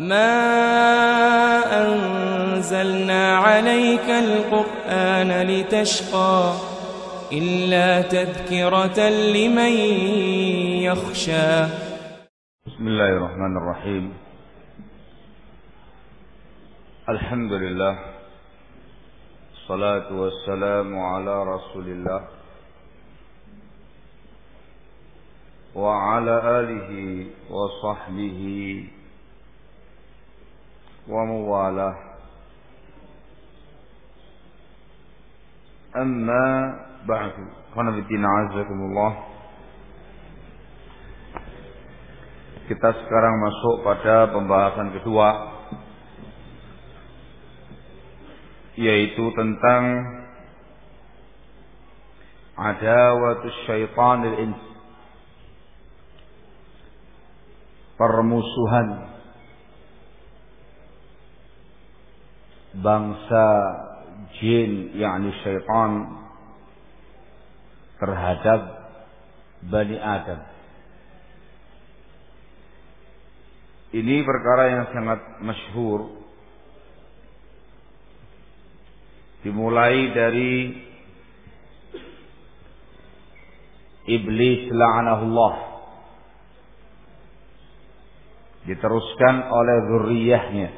ما أنزلنا عليك القرآن لتشقى إلا تذكرة لمن يخشى. بسم الله الرحمن الرحيم. الحمد لله، الصلاة والسلام على رسول الله وعلى آله وصحبه ومواله. أما بعد، qanabitina azakumullah. Kita sekarang masuk pada pembahasan kedua, yaitu tentang adawatus syaitanil ins, permusuhan bangsa jin, yakni syaitan, terhadap Bani Adam. Ini perkara yang sangat masyhur, dimulai dari iblis la'anahullah, diteruskan oleh zurriyahnya,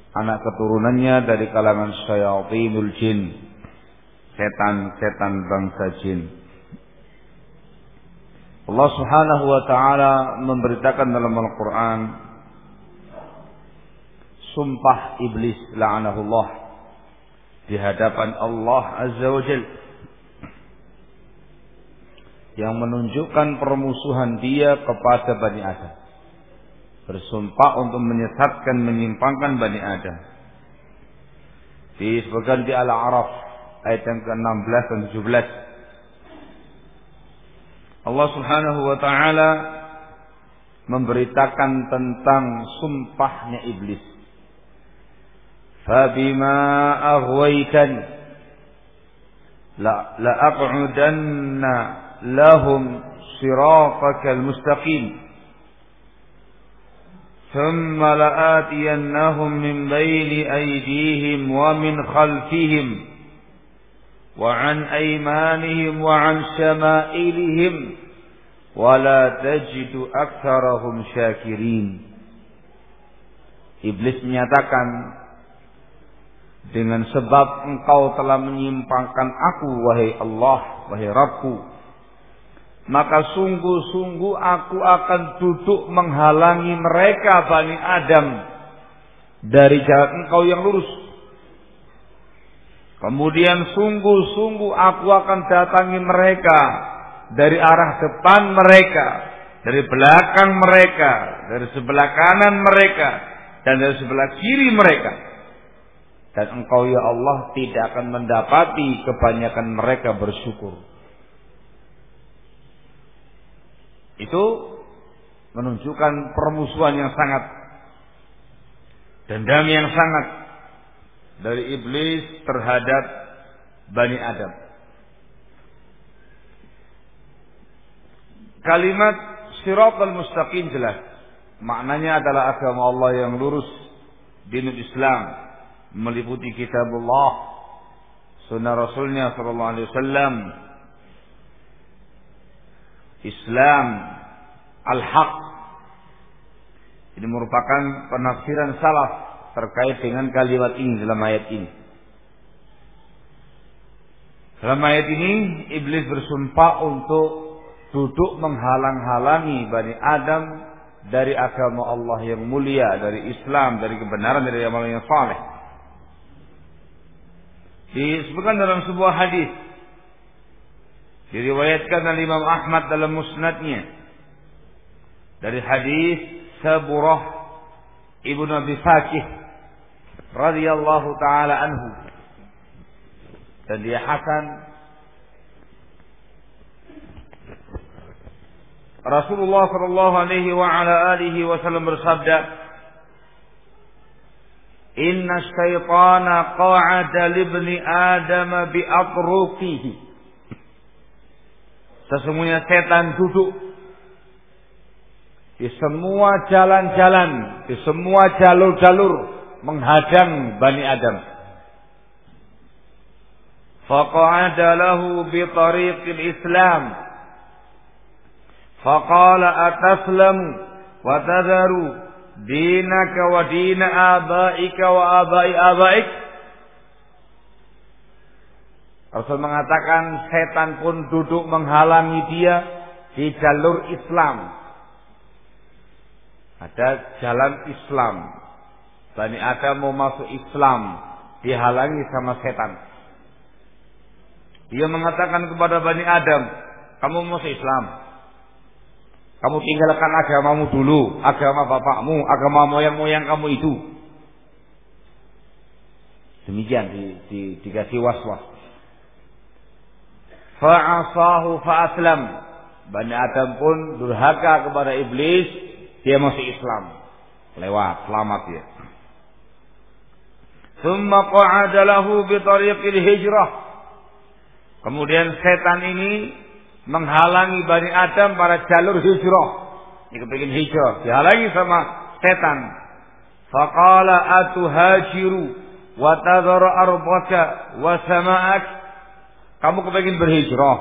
anak keturunannya dari kalangan syayatinul jin, setan-setan bangsa jin. Allah Subhanahu wa taala memberitakan dalam Al-Qur'an sumpah iblis la'anahullah di hadapan Allah Azza wa Jalla, yang menunjukkan permusuhan dia kepada Bani Adam, bersumpah untuk menyesatkan, menyimpangkan Bani Adam. Disebutkan di Al-A'raf ayat yang ke-16 dan 17. Allah Subhanahu wa taala memberitakan tentang sumpahnya iblis. Fabima aghwaytani la aq'udanna lahum siratakal mustaqim ثم لآتينهم من بين أيديهم ومن خلفهم وعن أيمانهم وعن شمائلهم ولا تجد أكثرهم شاكرين. Iblis menyatakan, dengan sebab engkau telah menyimpangkan aku, wahai Allah, wahai Rabbku, maka sungguh-sungguh aku akan duduk menghalangi mereka Bani Adam dari jalan engkau yang lurus. Kemudian sungguh-sungguh aku akan datangi mereka dari arah depan mereka, dari belakang mereka, dari sebelah kanan mereka, dan dari sebelah kiri mereka. Dan engkau ya Allah tidak akan mendapati kebanyakan mereka bersyukur. Itu menunjukkan permusuhan yang sangat, dendam yang sangat dari iblis terhadap Bani Adam. Kalimat Shiratal Mustaqim jelas maknanya adalah agama Allah yang lurus, dinul Islam, meliputi kitabullah, sunnah Rasulnya sallallahu alaihi wasallam, Islam al-haq. Ini merupakan penafsiran salaf terkait dengan kalimat ini dalam ayat ini. Dalam ayat ini iblis bersumpah untuk duduk menghalang-halangi Bani Adam dari agama Allah yang mulia, dari Islam, dari kebenaran, dari amal yang saleh. Disebutkan dalam sebuah hadis, diriwayatkan oleh Imam Ahmad dalam musnadnya, dari hadis Saburah ibnu Abi Fakih radhiyallahu taala anhu, dan dia hasan. Rasulullah sallallahu alaihi wa ala alihi wasallam bersabda, "Inna syaitana qa'ada libni Adam bi atruqihi." Sesungguhnya setan duduk di semua jalan-jalan, di semua jalur-jalur menghadang Bani Adam. Faqa'ada lahu bi tariqil Islam. Faqala ataslamu wa tadharu dinaka wa dina abaika wa abai abaik. Rasul mengatakan setan pun duduk menghalangi dia di jalur Islam. Ada jalan Islam. Bani Adam mau masuk Islam, dihalangi sama setan. Dia mengatakan kepada Bani Adam, kamu masuk Islam. Kamu tinggalkan agamamu dulu, agama bapakmu, agama moyang-moyang kamu itu. Demikian dikasih was-was. Fa'asahu fa'aslam. Bani Adam pun durhaka kepada iblis, dia masuk Islam. Lewat, selamat dia. Thumma qa'ada lahu bi tariqil hijrah. Kemudian setan ini menghalangi Bani Adam pada jalur hijrah. Dia kepingin hijrah, dihalangi sama setan. Faqala atuhajiru wa tadhara arbaka wa sama'ak. Kamu kepingin berhijrah,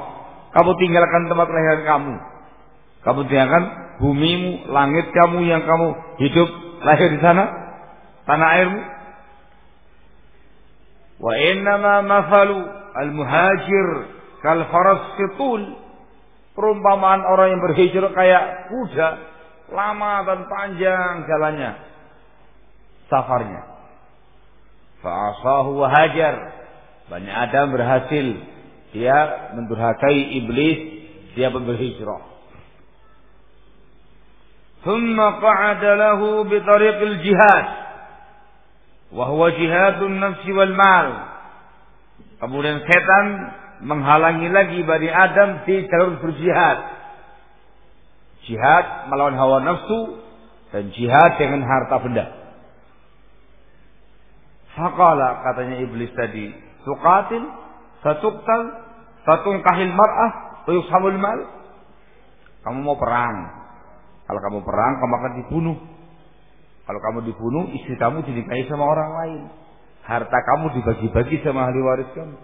kamu tinggalkan tempat kelahiran kamu. Kamu tinggalkan bumimu, langit kamu yang kamu hidup lahir di sana, tanah airmu. Wa innama mafalu al-muhajir kal faras situl. Perumpamaan orang yang berhijrah kayak kuda, lama dan panjang jalannya, safarnya. Fa'asahu wa hajar. Bani Adam berhasil, dia mendurhakai iblis, dia pun berhijrah. Thumma qa'ada lahu bi tariqil jihad. Wa huwa jihadun nafsi wal mal. Kemudian setan menghalangi lagi Bani Adam di jalur berjihad. Jihad melawan hawa nafsu dan jihad dengan harta benda. Faqala, katanya iblis tadi, tuqatil, satuqtal, satungkahil mar'ah, tuyushamul mal. Kamu mau perang. Kalau kamu perang, kamu akan dibunuh. Kalau kamu dibunuh, istri kamu dinikahi sama orang lain. Harta kamu dibagi-bagi sama ahli waris kamu.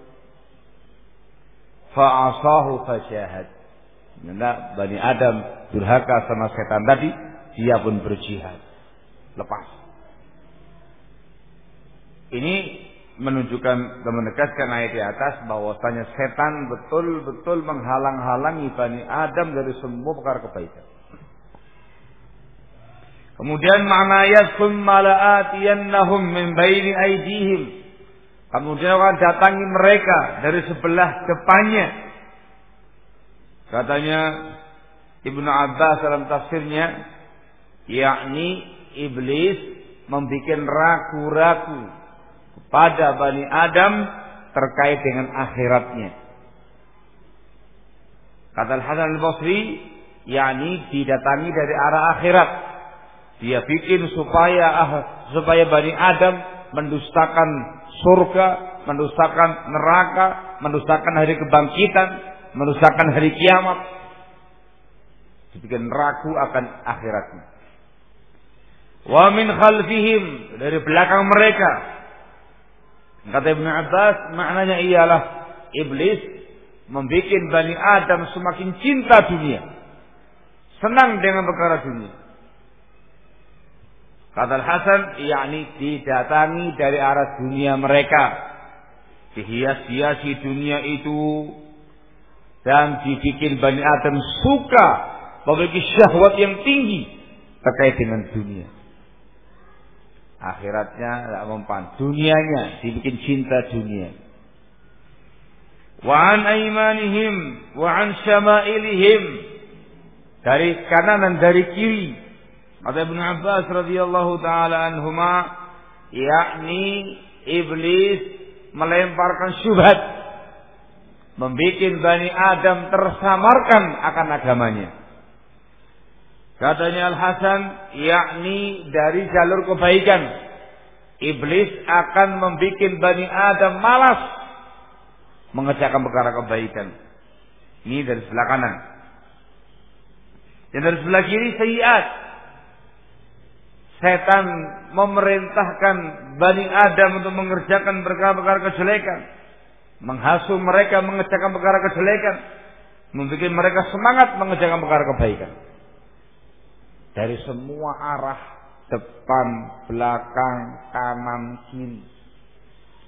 Fa'asahu fasyahad. Karena Bani Adam durhaka sama setan tadi, dia pun berjihad. Lepas. Ini menunjukkan dan menegaskan ayat di atas bahwasanya setan betul-betul menghalang-halangi Bani Adam dari semua perkara kebaikan. Kemudian makna ayat summa la'atiyannahum min baini aydihim. Kemudian akan datangi mereka dari sebelah depannya. Katanya Ibnu Abbas dalam tafsirnya, yakni iblis membuat ragu-ragu kepada Bani Adam terkait dengan akhiratnya. Kata Al-Hasan Al-Basri, yakni didatangi dari arah akhirat. Dia bikin supaya Bani Adam mendustakan surga, mendustakan neraka, mendustakan hari kebangkitan, mendustakan hari kiamat. Dibikin ragu akan akhiratnya. Wa min khalfihim, dari belakang mereka. Kata Ibnu Abbas, maknanya ialah iblis membuat Bani Adam semakin cinta dunia, senang dengan perkara dunia. Kata Al-Hasan, yakni didatangi dari arah dunia mereka, dihias-hiasi dunia itu, dan dibikin Bani Adam suka, memiliki syahwat yang tinggi terkait dengan dunia. Akhiratnya tidak mempan, dunianya dibikin cinta dunia. Wa an aymanihim wa an syama'ilihim, dari kanan dan dari kiri. Kata Ibnu Abbas radhiyallahu taala anhuma, yakni iblis melemparkan syubhat, membuat Bani Adam tersamarkan akan agamanya. Katanya Al-Hasan, yakni dari jalur kebaikan, iblis akan membuat Bani Adam malas mengerjakan perkara kebaikan. Ini dari sebelah kanan. Dan dari sebelah kiri sayyiat, setan memerintahkan Bani Adam untuk mengerjakan perkara-perkara kejelekan, menghasut mereka mengerjakan perkara kejelekan, membuat mereka semangat mengerjakan perkara kebaikan. Dari semua arah, depan, belakang, kanan, kiri.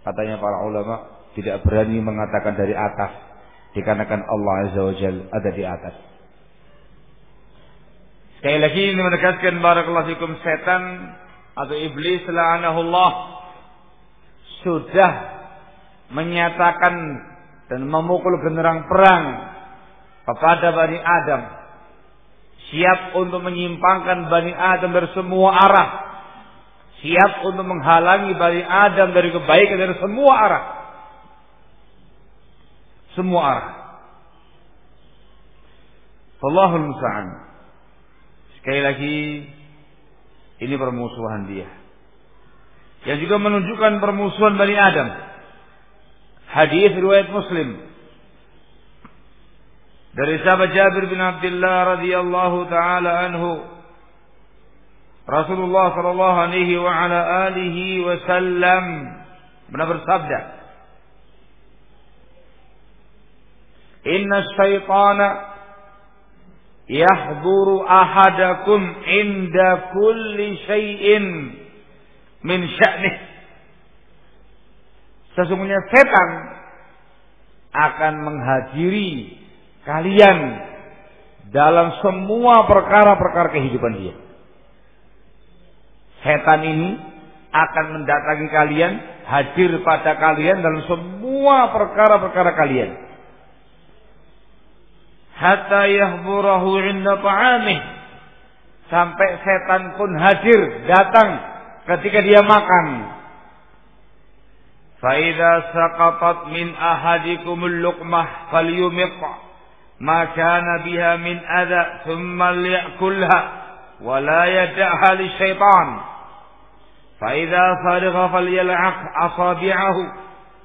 Katanya para ulama tidak berani mengatakan dari atas, dikarenakan Allah Azza wa Jalla ada di atas. Sekali lagi ini menegaskan barakallahu fikum, setan atau iblis la'anahullah sudah menyatakan dan memukul genderang perang kepada Bani Adam, siap untuk menyimpangkan Bani Adam dari semua arah, siap untuk menghalangi Bani Adam dari kebaikan dari semua arah. Semua arah. Wallahul musta'an. Sekali lagi, ini permusuhan dia. Yang juga menunjukkan permusuhan Bani Adam. Hadis riwayat Muslim dari sahabat Jabir bin Abdullah radhiyallahu taala anhu, Rasulullah sallallahu alaihi wa ala alihi wasallam pernah bersabda, "Inna syaitana yahduru ahadakum inda kulli syai'in min sya'nih." Sesungguhnya setan akan menghadiri kalian dalam semua perkara-perkara kehidupan dia. Setan ini akan mendatangi kalian, hadir pada kalian dalam semua perkara-perkara kalian. Hatta yahburahu 'inda ta'amih, sampai setan pun hadir, datang ketika dia makan. Fa idza saqatat min ahadikumul luqmah falyumiq ma kana biha min adha thumma liya'kulha wa la yad'aha lisyaitan. Fa idza farigha falyal'aq asabi'ahu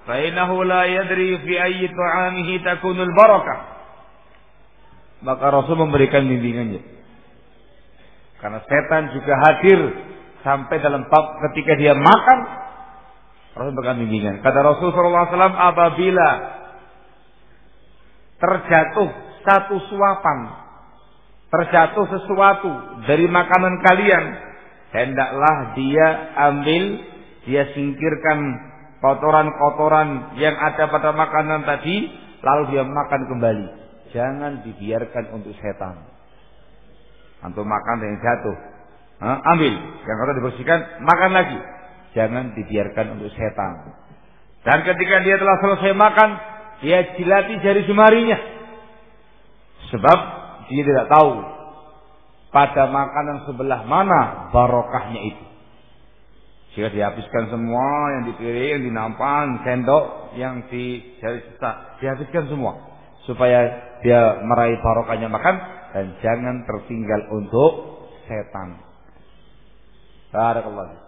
fa innahu la yadri fi ayyi ta'amihi takunul barakah. Maka Rasul memberikan bimbingannya. Karena setan juga hadir sampai dalam bab ketika dia makan, Rasul memberikan bimbingan. Kata Rasul SAW, apabila terjatuh satu suapan, terjatuh sesuatu dari makanan kalian, hendaklah dia ambil, dia singkirkan kotoran-kotoran yang ada pada makanan tadi, lalu dia makan kembali. Jangan dibiarkan untuk setan. Antum makan yang jatuh, ambil, yang kotor dibersihkan, makan lagi. Jangan dibiarkan untuk setan. Dan ketika dia telah selesai makan, dia jilati jari jemarinya. Sebab dia tidak tahu pada makanan sebelah mana barokahnya itu. Jika dihabiskan semua yang di piring, di nampan, sendok, yang di jari sisa, dihabiskan semua. Supaya dia meraih barokahnya makan, dan jangan tertinggal untuk setan. Barakallahu.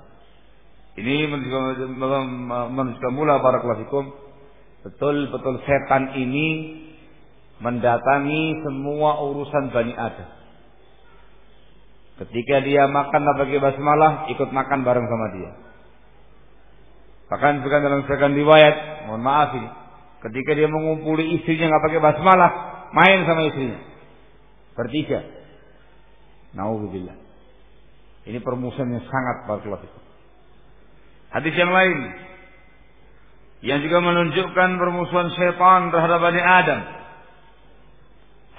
Ini menunjukkan mula barakallahu fikum, betul-betul setan ini mendatangi semua urusan Bani Adam. Ketika dia makan tak pakai basmalah, ikut makan bareng sama dia. Bahkan dalam sebagian riwayat, mohon maaf ini, ketika dia mengumpuli istrinya nggak pakai basmalah, main sama istrinya bertiga. Nauzubillah. Ini permusuhan yang sangat barakallahu fikum. Hadis yang lain yang juga menunjukkan permusuhan syaitan terhadap Bani Adam.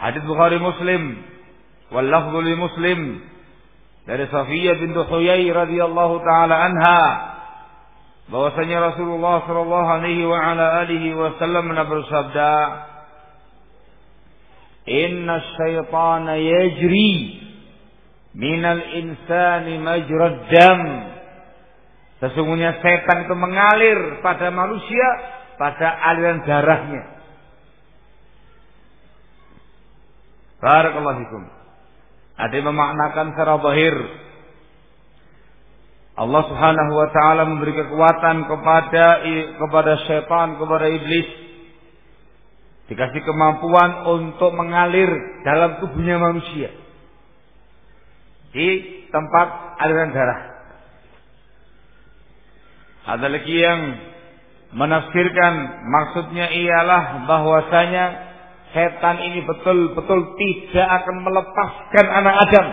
Hadis Bukhari Muslim, wal lafdhu li Muslim, dari Safiyah binti Huyai radhiyallahu taala anha, bahwasanya Rasulullah sallallahu alaihi wa ala alihi wasallam bersabda, "Inna syaitana yajri minal insani majrad dam." Sesungguhnya setan itu mengalir pada manusia pada aliran darahnya. Barakallahu fikum. Ada yang memaknakan secara zahir, Allah Subhanahu wa taala memberi kekuatan kepada setan, kepada iblis. Dikasih kemampuan untuk mengalir dalam tubuhnya manusia di tempat aliran darah. Ada lagi yang menafsirkan maksudnya ialah bahwasanya setan ini betul-betul tidak akan melepaskan anak Adam.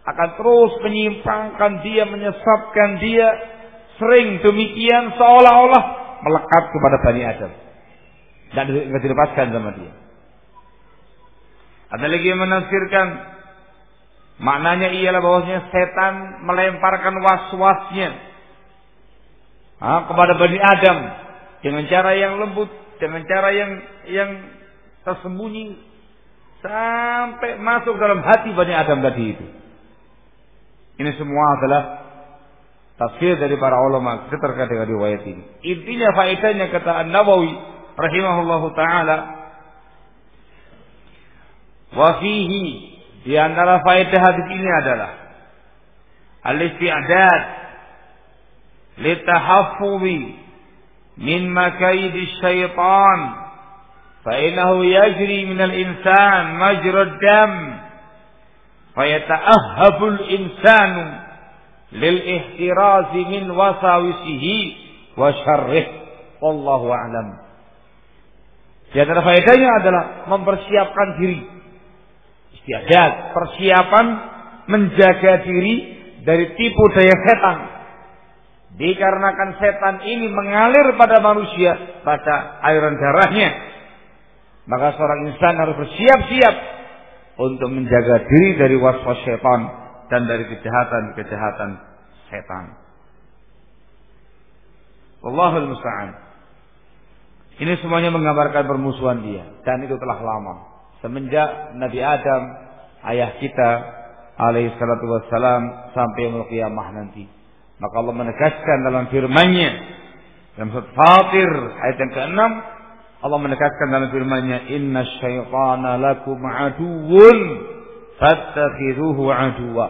Akan terus menyimpangkan dia, menyesatkan dia. Sering demikian seolah-olah melekat kepada Bani Adam. Dan tidak dilepaskan sama dia. Ada lagi yang menafsirkan maknanya ialah bahwasanya setan melemparkan was-wasnya kepada Bani Adam dengan cara yang lembut, dengan cara yang tersembunyi sampai masuk dalam hati Bani Adam tadi itu. Ini semua adalah tafsir dari para ulama terkait dengan riwayat ini. Intinya faedahnya kata An-Nawawi rahimahullahu taala, wa fihi, di antara faedah hadis ini adalah al-isti'dad litahaffuzi min makaidi syaitan fa innahu yajri minal insan majrad dam fa yata'ahhabul insanu lil ihtirazi min wasawisihi wa syarrih wallahu a'lam. Di antara faedahnya adalah mempersiapkan diri, isti'dad, persiapan menjaga diri dari tipu daya setan. Dikarenakan setan ini mengalir pada manusia, pada aliran darahnya, maka seorang insan harus bersiap-siap untuk menjaga diri dari waswas setan dan dari kejahatan-kejahatan setan. Wallahul musta'an. Ini semuanya menggambarkan permusuhan dia, dan itu telah lama. Semenjak Nabi Adam, ayah kita alaihi salatu wassalam, sampai yaumul qiyamah nanti. Maka Allah menegaskan dalam firman-Nya dalam surat Fatir ayat yang ke-6, Allah menegaskan dalam firman-Nya, "Innasyaitana lakum aduwwun fattakhidhuhu aduwwa."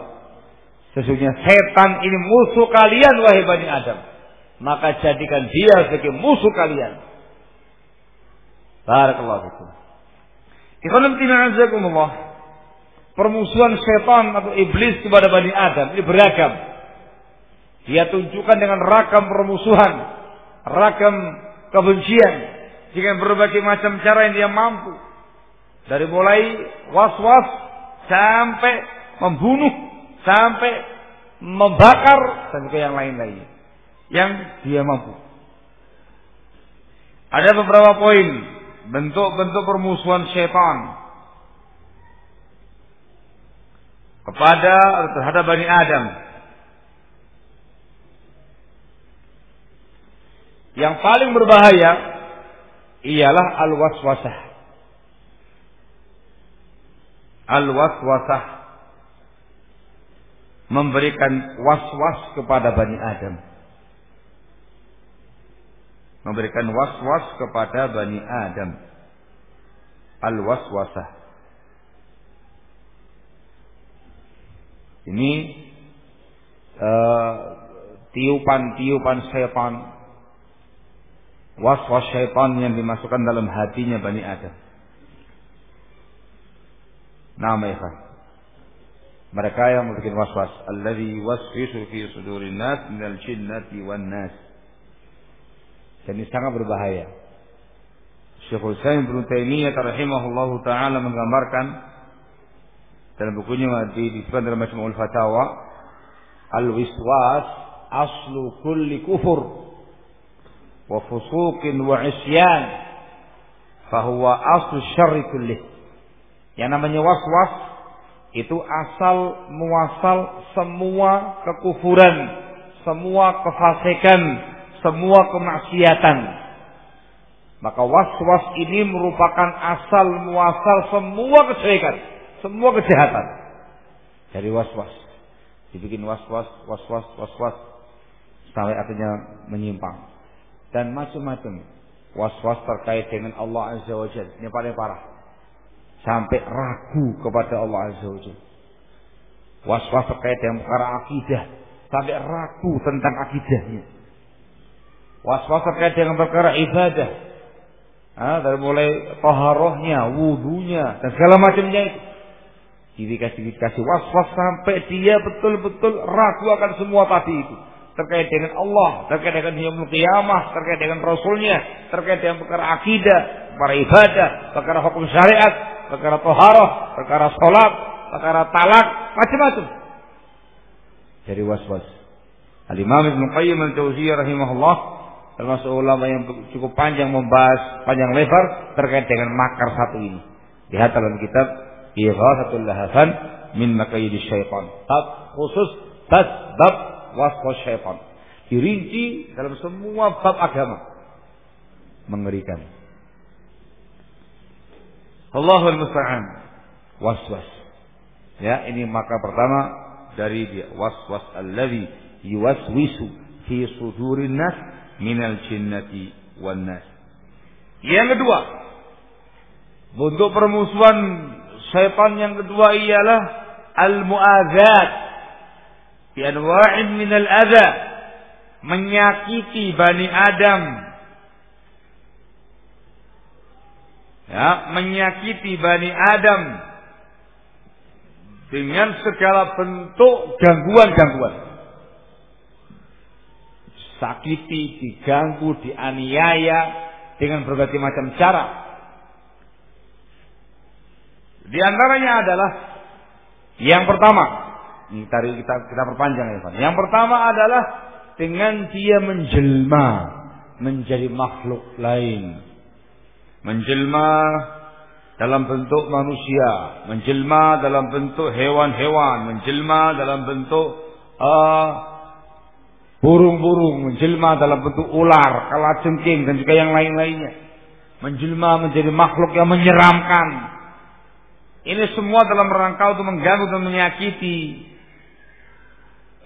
Sesungguhnya setan ini musuh kalian wahai Bani Adam, maka jadikan dia sebagai musuh kalian. Barakallahu fikum. Ikhwan fillah azakumullah. Permusuhan setan atau iblis kepada Bani Adam ini beragam. Dia tunjukkan dengan ragam permusuhan, ragam kebencian, dengan berbagai macam cara yang dia mampu. Dari mulai was-was sampai membunuh, sampai membakar, dan juga yang lain-lain yang dia mampu. Ada beberapa poin bentuk-bentuk permusuhan setan terhadap Bani Adam. Yang paling berbahaya ialah al-waswasah. Al-waswasah, memberikan was-was kepada Bani Adam. Memberikan was-was kepada Bani Adam. Al-waswasah. Ini tiupan-tiupan syaitan, was-was syaitan yang dimasukkan dalam hatinya Bani Adam. Nama ikhwan, mereka yang membuat was-was, alladzi waswisu fi sudurin nas minal jinnati wan nas. Dan ini sangat berbahaya. Syekhul Islam Ibnu Taimiyah rahimahullahu taala menggambarkan dalam bukunya disebutkan dalam Majmu'ul Fatawa, al-wiswas aslu kulli kufur wa fusuqin wa isyan fahuwa aslu syarri kullih. Yang namanya waswas itu asal muasal semua kekufuran, semua kefasikan, semua kemaksiatan. Maka waswas ini merupakan asal muasal semua kejelekan, semua kejahatan. Dari waswas, dibikin waswas sampai artinya menyimpang dan macam-macam. Was-was terkait dengan Allah Azza wa Jalla, ini paling parah, sampai ragu kepada Allah Azza wa Jalla. Was-was terkait dengan perkara akidah, sampai ragu tentang akidahnya. Was-was terkait dengan perkara ibadah, dari mulai taharahnya, wudunya, dan segala macamnya itu dikasih was-was sampai dia betul-betul ragu akan semua tadi itu. terkait dengan Allah, terkait dengan yaumul qiyamah, terkait dengan Rasulnya, terkait dengan perkara akidah, perkara ibadah, perkara hukum syariat, perkara taharah, perkara salat, perkara talak, macam-macam. Dari was-was. Al-Imam Ibnu Qayyim Al-Jauziyah rahimahullah termasuk ulama yang cukup panjang membahas panjang lebar terkait dengan makar satu ini. Lihat dalam kitab Ighathatul Lahafan min Makaidis Syaitan. Bab khusus bab waswas syaitan. Dirinci dalam semua bab agama. Mengerikan. Allahul musta'an. Waswas. Ya, ini maka pertama dari dia waswas alladzi yuwaswisu fi sudurin nas minal jinnati wan nas. Yang kedua, bentuk permusuhan syaitan yang kedua ialah al-mu'adzat bi anwa'in minal adza, menyakiti Bani Adam. Ya, menyakiti Bani Adam dengan segala bentuk gangguan-gangguan. Sakiti, diganggu, dianiaya dengan berbagai macam cara. Di antaranya adalah yang pertama, ini tadi kita perpanjang ya Pak. Yang pertama adalah dengan dia menjelma menjadi makhluk lain. Menjelma dalam bentuk manusia, menjelma dalam bentuk hewan-hewan, menjelma dalam bentuk burung-burung, menjelma dalam bentuk ular, kalajengking dan juga yang lain-lainnya. Menjelma menjadi makhluk yang menyeramkan. Ini semua dalam rangka untuk mengganggu dan menyakiti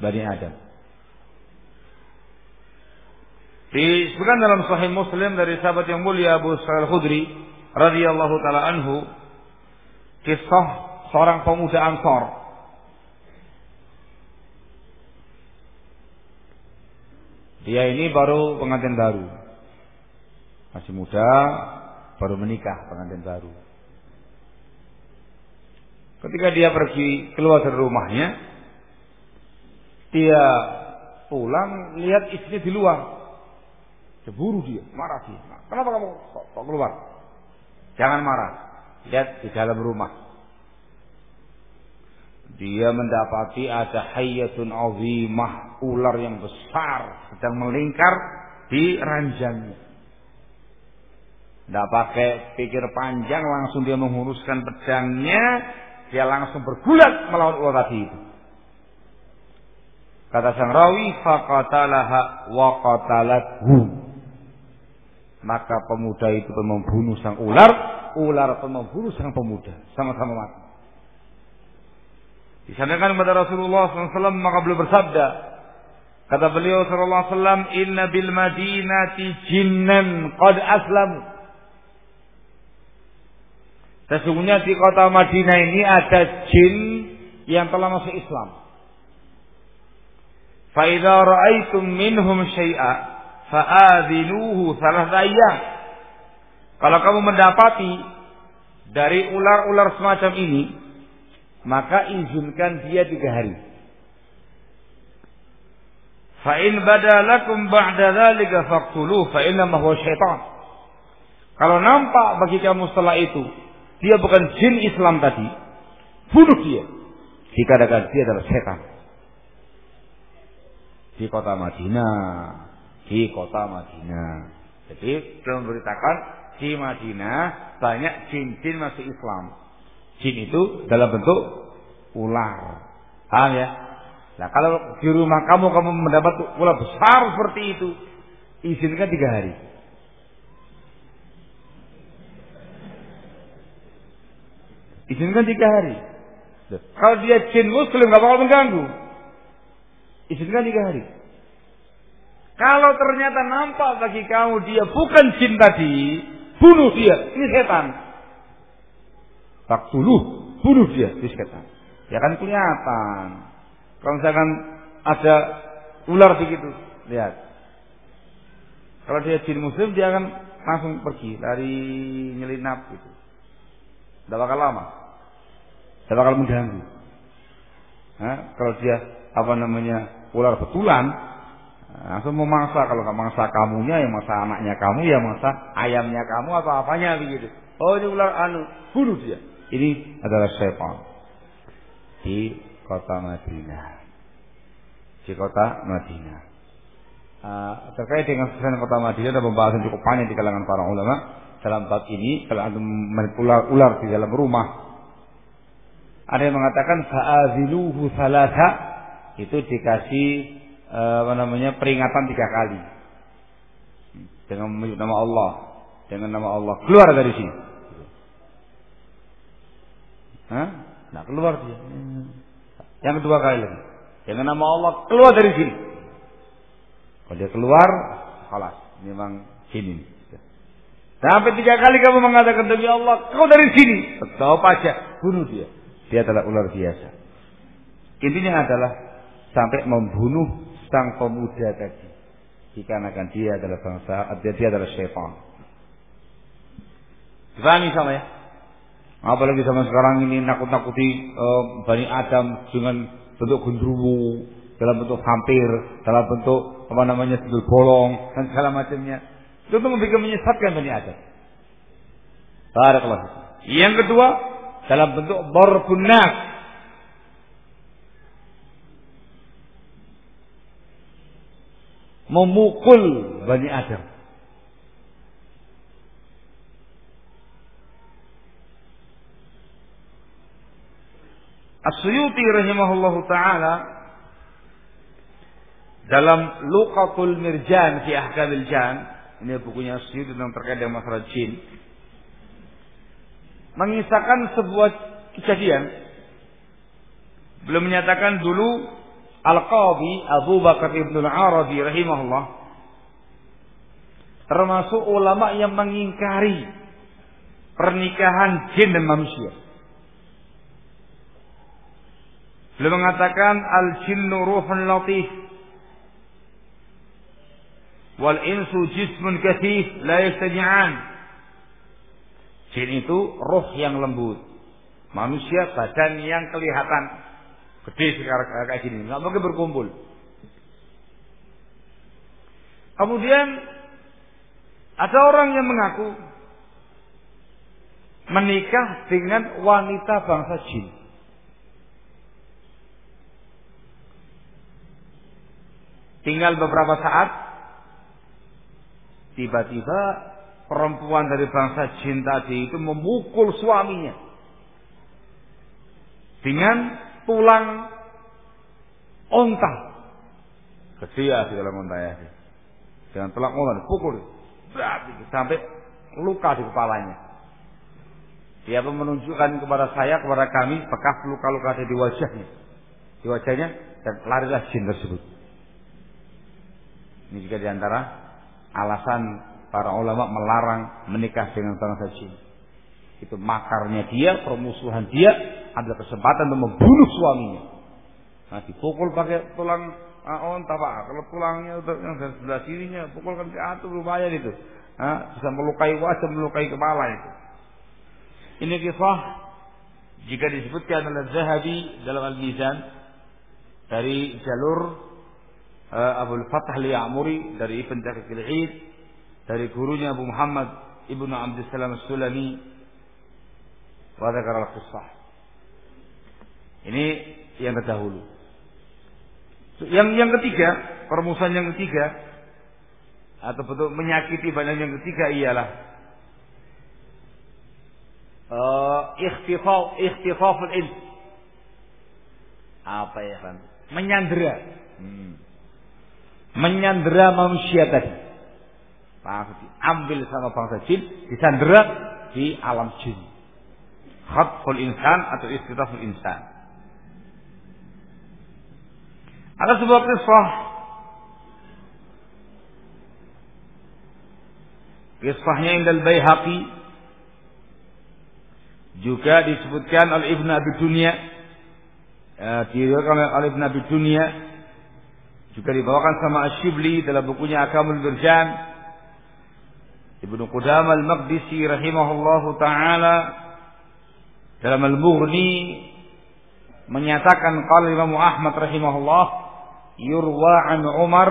Bani Adam. Disebutkan dalam Sahih Muslim dari sahabat yang mulia Abu Sa'id Al-Khudri radhiyallahu taala anhu, kisah seorang pemuda Ansor. Dia ini baru pengantin baru. Masih muda, baru menikah, pengantin baru. Ketika dia pergi keluar dari rumahnya, dia pulang lihat istrinya di luar. Cemburu dia, marah dia. Kenapa kamu kok keluar? Jangan marah. Lihat di dalam rumah. Dia mendapati ada hayyatun azimah, ular yang besar sedang melingkar di ranjangnya. Tidak pakai pikir panjang, langsung dia menghunuskan pedangnya, dia langsung bergulat melawan ular tadi itu. Kata sang rawi, faqatalaha wa qatalathu. Maka pemuda itu pun membunuh sang ular, ular pun membunuh sang pemuda, sama-sama mati. Disampaikan kepada Rasulullah SAW, maka beliau bersabda, kata beliau SAW, inna bil madinati jinnan qad aslamu. Sesungguhnya di kota Madinah ini ada jin yang telah masuk Islam. Fa idza ra'aitum minhum syai'a fa'adhinuhu thalath ayyam. Kalau kamu mendapati dari ular-ular semacam ini, maka izinkan dia 3 hari. Fa in badalakum ba'da dzalika faqtuluhu fa inna ma huwa syaitan. Kalau nampak bagi kamu setelah itu dia bukan jin Islam tadi, bunuh dia. Dikatakan dia adalah setan. Di kota Madinah. Jadi beliau memberitakan di Madinah banyak jin-jin masuk Islam. Jin itu dalam bentuk ular. Paham ya? Nah, kalau di rumah kamu mendapat ular besar seperti itu, izinkan 3 hari. Izinkan 3 hari. Kalau dia jin muslim gak bakal mengganggu. Izinkan 3 hari. Kalau ternyata nampak bagi kamu dia bukan jin tadi, bunuh dia, ini setan. Faktuluh, bunuh dia, ini setan. Ya kan kelihatan. Kalau misalkan ada ular begitu, lihat. Kalau dia jin muslim, dia akan langsung pergi, lari nyelinap gitu. Tidak bakal lama. Tidak bakal mengganggu. Nah, kalau dia ular betulan, Langsung memangsa, kalau nggak mangsa kamunya, ya mangsa anaknya kamu, ya mangsa ayamnya kamu atau apanya begitu. Oh ini ular bunuh dia. Ini adalah syaitan di kota Madinah. Di kota Madinah. Terkait dengan kesan kota Madinah ada pembahasan cukup panjang di kalangan para ulama dalam bab ini. Kalau ada ular di dalam rumah, ada yang mengatakan fa'aziluhu salasa, itu dikasih peringatan 3 kali dengan menyebut nama Allah, keluar dari sini. Nah keluar dia. Yang kedua kali lagi dengan nama Allah, keluar dari sini. Kalau dia keluar, khalas, memang sini. Sampai 3 kali kamu mengatakan demi Allah, kau dari sini, tetap aja bunuh dia. Dia adalah ular biasa. Intinya adalah sampai membunuh sang pemuda tadi, dikarenakan dia adalah dia adalah syaitan. Dipahami sama ya? Apalagi zaman sekarang ini nakut-nakuti Bani Adam dengan bentuk gendruwo, dalam bentuk vampir, dalam bentuk sendal bolong dan segala macamnya. Itu membuat menyesatkan Bani Adam. Barakallahu. Yang kedua, dalam bentuk darbun nas. Memukul Bani Adam. As-Suyuti rahimahullahu ta'ala dalam Luqatul Mirjan fi Ahkamil Jan, ini bukunya As-Suyuti tentang terkait dengan masalah jin, mengisahkan sebuah kejadian. Beliau menyatakan dulu Al-Qadhi Abu Bakar Ibn Al-Arabi rahimahullah termasuk ulama yang mengingkari pernikahan jin dan manusia. Beliau mengatakan al-jinnu ruhun latif wal insu jismun kathif la yastami'an. Jin itu roh yang lembut, manusia badan yang kelihatan gede sekarang kayak gini, nggak mungkin berkumpul. Kemudian ada orang yang mengaku menikah dengan wanita bangsa jin. Tinggal beberapa saat, tiba-tiba perempuan dari bangsa jin tadi itu memukul suaminya dengan tulang onta. Gede ya di dalam onta ya. Dengan tulang onta dipukul sampai luka di kepalanya. Dia menunjukkan kepada saya, kepada kami, bekas luka-luka ada di wajahnya. Di wajahnya, dan larilah jin tersebut. Ini juga diantara alasan para ulama melarang menikah dengan bangsa jin. Itu makarnya dia, permusuhan dia, ada kesempatan untuk membunuh suaminya. Nah, dipukul pakai tulang onta pak. Kalau tulangnya yang dari sebelah sininya, pukulkan ke atas lumayan itu. Nah, bisa melukai wajah, melukai kepala itu. Ini kisah jika disebutkan oleh Zahabi dalam Al-Mizan dari jalur Abul Fath Al-Ya'muri dari Ibn Daqiq Al-Eid dari gurunya Abu Muhammad Ibnu Abdus Salam As-Sulami wa dzakara al-qissah. Ini yang terdahulu. Yang ketiga, permusuhan yang ketiga atau bentuk menyakiti badan yang ketiga ialah ikhtifaful ins. Apa ya kan? Menyandera. Menyandera manusia tadi. Ambil sama bangsa jin, disandera di alam jin. Khatful insan atau ikhtifaful insan. Ada sebuah kisah. Kisahnya Indal Baihaqi juga disebutkan oleh Ibn Abi Dunya, diriwayatkan oleh Ibn Abi Dunya, juga dibawakan sama Asy-Syibli dalam bukunya Ahkamul Birjan. Ibnu Qudamah Al-Maqdisi rahimahullahu taala dalam Al-Mughni menyatakan qala Imam Ahmad rahimahullah yurwa an Umar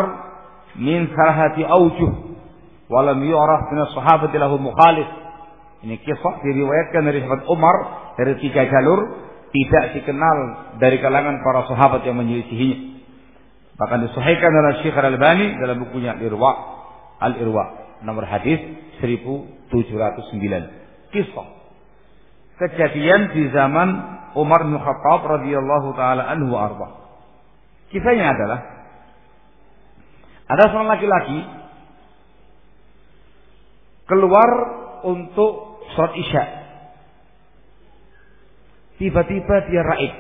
min salahati aujuh wa lam yu'raf min as-sahabati lahu mukhalif. Ini kisah diriwayatkan dari sahabat Umar dari 3 jalur, tidak dikenal dari kalangan para sahabat yang menyelisihinya. Bahkan disahihkan oleh Syekh Al-Albani dalam bukunya Al-Irwa, nomor hadis 1709. Kisah kejadian di zaman Umar bin Khattab radhiyallahu taala anhu wa arba. Kisahnya adalah ada seorang laki-laki keluar untuk sholat Isya. Tiba-tiba dia raib.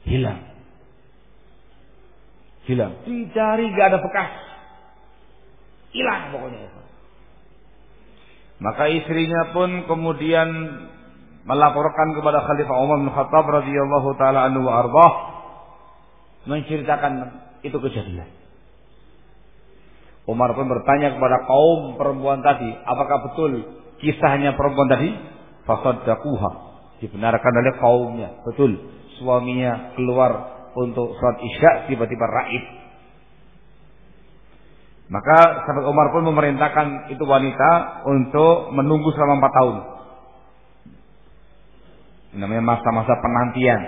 Hilang. Dicari gak ada bekas. Hilang pokoknya. Maka istrinya pun kemudian melaporkan kepada Khalifah Umar bin Khattab radhiyallahu taala anhu wa arba, menceritakan itu kejadian. Umar pun bertanya kepada kaum perempuan tadi, apakah betul kisahnya perempuan tadi? Fasaddaquha, dibenarkan oleh kaumnya. Betul, suaminya keluar untuk sholat Isya tiba-tiba raib. Maka sahabat Umar pun memerintahkan itu wanita untuk menunggu selama 4 tahun. Namanya masa-masa penantian,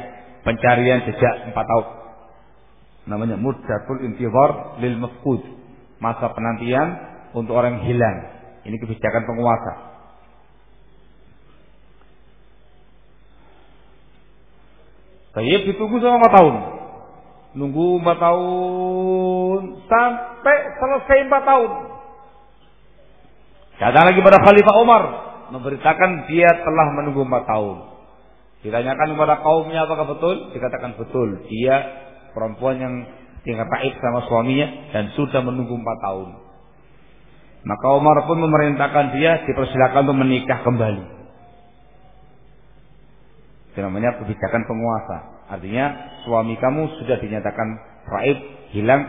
pencarian jejak 4 tahun. Namanya muddatul intizar lil mafqud, masa penantian untuk orang yang hilang. Ini kebijakan penguasa. Tayyib ditunggu selama 4 tahun. Nunggu 4 tahun sampai selesai 4 tahun. Datang lagi pada Khalifah Umar memberitakan dia telah menunggu 4 tahun. Ditanyakan kepada kaumnya apakah betul? Dikatakan betul. Dia perempuan yang tinggal raib sama suaminya dan sudah menunggu 4 tahun. Maka Umar pun memerintahkan dia dipersilakan untuk menikah kembali. Itu namanya kebijakan penguasa. Artinya suami kamu sudah dinyatakan raib, hilang,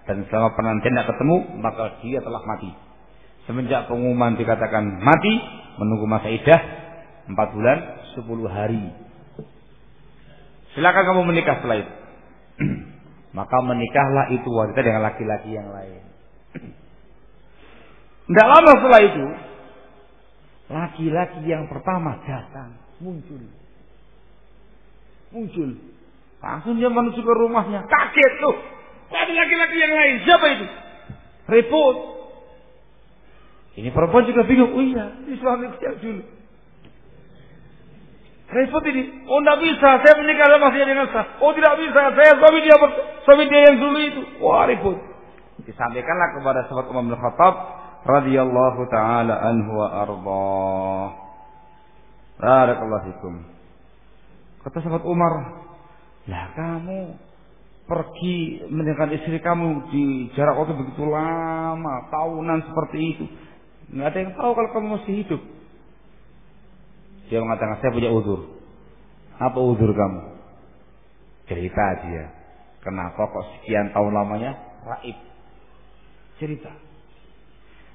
dan selama penantian tidak ketemu, maka dia telah mati. Semenjak pengumuman dikatakan mati, menunggu masa iddah 4 bulan 10 hari. Silakan kamu menikah setelah itu. Maka menikahlah itu wanita dengan laki-laki yang lain. Tidak lama setelah itu, laki-laki yang pertama datang, muncul. Langsung dia menuju ke rumahnya. Kaget tuh. Ada laki-laki yang lain. Siapa itu? Repot. Ini perempuan juga bingung. Oh iya, ini suami saya dulu. Repot ini. Oh tidak bisa, saya menikah masih dengan saya. Oh tidak bisa, saya suami dia yang dulu itu. Wah repot. Disampaikanlah kepada sahabat Umar bin Khattab radhiyallahu taala anhu wa arba. Barakallahu fikum. Kata sahabat Umar, lah kamu pergi meninggalkan istri kamu di jarak waktu begitu lama, tahunan seperti itu. Nggak ada yang tahu kalau kamu masih hidup. Dia mengatakan, saya punya uzur. Apa uzur kamu? Cerita dia. Kenapa kok sekian tahun lamanya raib? Cerita.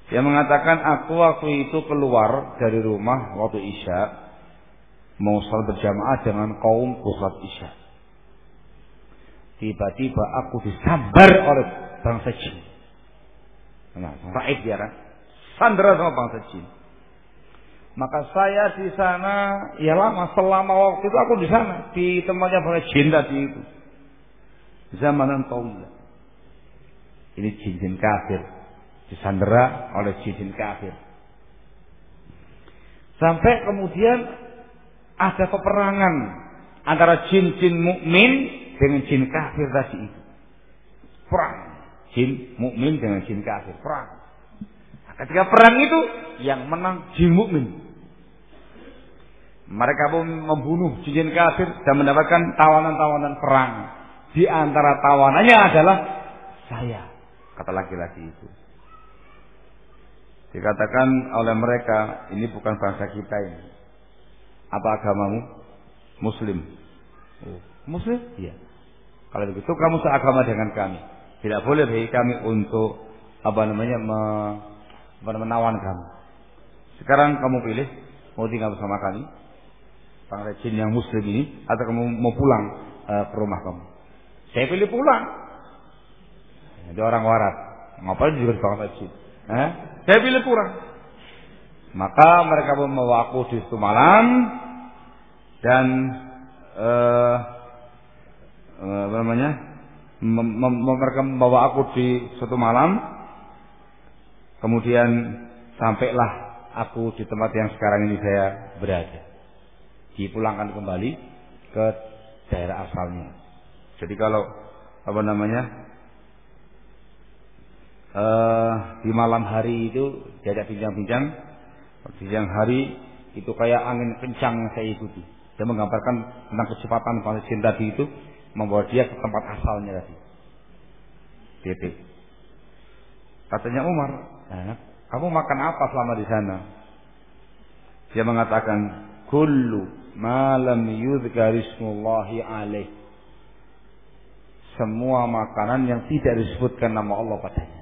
Dia mengatakan, aku itu keluar dari rumah waktu Isya, mau salat berjamaah dengan kaum salat Isya. Tiba-tiba aku disambar oleh bangsa jin. Nah, raib dia kan, sandera sama bangsa jin. Maka saya di sana, ya lama, selama waktu itu aku di sana, di tempatnya bangsa jin tadi itu. Zamanan tawil. Ini jin-jin kafir, disandera oleh jin-jin kafir. Sampai kemudian ada peperangan antara jin-jin mukmin dengan jin kafir tadi itu. Perang jin mukmin dengan jin kafir, perang. Nah, ketika perang itu yang menang jin mukmin. Mereka pun membunuh jin kafir dan mendapatkan tawanan-tawanan perang. Di antara tawanannya adalah saya, kata laki-laki itu. Dikatakan oleh mereka, ini bukan bangsa kita ini. Apa agamamu? Muslim. Oh, Muslim? Iya. Kalau begitu kamu seagama dengan kami. Tidak boleh bagi kami untuk menawan kamu. Sekarang kamu pilih, mau tinggal bersama kami, bangsa jin yang Muslim ini, atau kamu mau pulang ke rumah kamu. Saya pilih pulang. Jadi orang waras. Ngapain juga di masjid? Saya pilih kurang. Maka mereka membawa aku di situ malam dan mereka membawa aku di suatu malam. Kemudian sampailah aku di tempat yang sekarang ini saya berada. Dipulangkan kembali ke daerah asalnya. Jadi kalau di malam hari itu diajak bincang-bincang, di siang hari itu kayak angin kencang saya ikuti. Dia menggambarkan tentang kecepatan bangsa jin tadi itu membawa dia ke tempat asalnya tadi. Titik. Katanya Umar, kamu makan apa selama di sana? Dia mengatakan, kullu ma lam yuzkar ismullahi alaih. Semua makanan yang tidak disebutkan nama Allah padanya.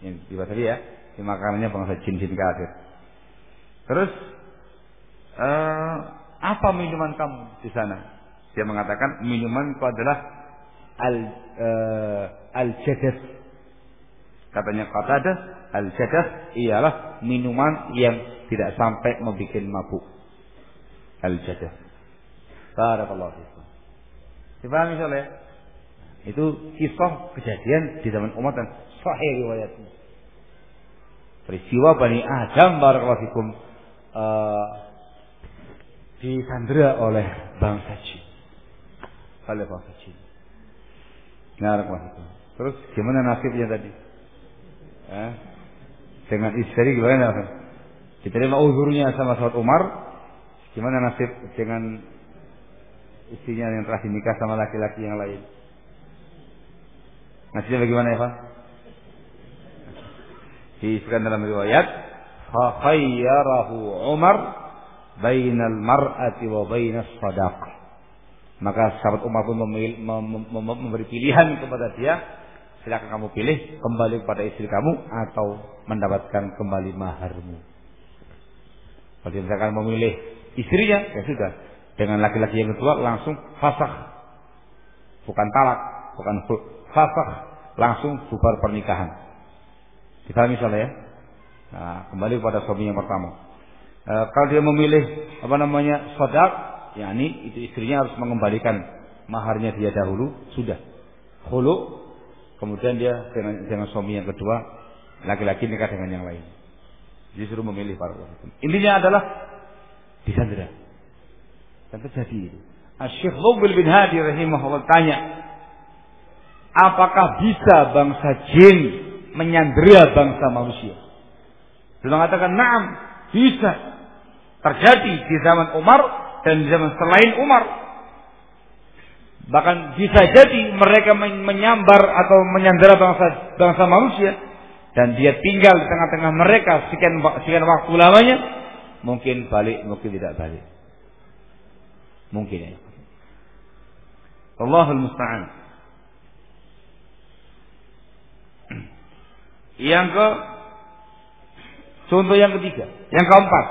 Yang dibaca tadi ya, ini makanannya bangsa jin-jin kafir. Terus apa minuman kamu di sana? Dia mengatakan minumanku adalah al-jadas. Katanya Qatadah, al-jadas ialah minuman yang tidak sampai membuat mabuk. Al-jadas. Barakallahu fiikum. Dipahami soalnya? Itu kisah kejadian di zaman Umar dan sahih riwayatnya. Peristiwa Bani Adam barakallahu fiikum disandera oleh bangsa jin. Oleh bangsa jin. Barakallahu fiikum. Terus gimana nasibnya tadi? Dengan istri gimana? Diterima uzurnya sama sahabat Umar. Gimana nasib dengan istrinya yang telah dinikah sama laki-laki yang lain? Nasibnya bagaimana ya Pak? Disebutkan dalam riwayat, fa khayyarahu Umar bainal mar'ati wa bainas sadaqah. Maka sahabat Umar pun memberi pilihan kepada dia, silakan kamu pilih kembali kepada istri kamu atau mendapatkan kembali maharmu. Kalau misalkan memilih istrinya, ya sudah. Dengan laki-laki yang kedua langsung fasakh, bukan talak, bukan fasakh, langsung bubar pernikahan. Dipahami soalnya ya? Nah, kembali kepada suami yang pertama. Kalau dia memilih shadaq, yakni itu istrinya harus mengembalikan maharnya dia dahulu, sudah. Khulu. Kemudian dia dengan suami yang kedua, laki-laki nikah dengan yang lain. Disuruh memilih para wanita. Intinya adalah disandera. Dan terjadi itu. Syekh Muqbil bin Hadi rahimahullah tanya, apakah bisa bangsa jin menyandera bangsa manusia? Dia mengatakan, na'am, bisa. Terjadi di zaman Umar dan di zaman selain Umar. Bahkan bisa jadi mereka menyambar atau menyandera bangsa manusia dan dia tinggal di tengah-tengah mereka sekian waktu lamanya, mungkin balik, mungkin tidak balik. Mungkin ya. Allahul musta'an. Contoh yang ketiga, yang keempat,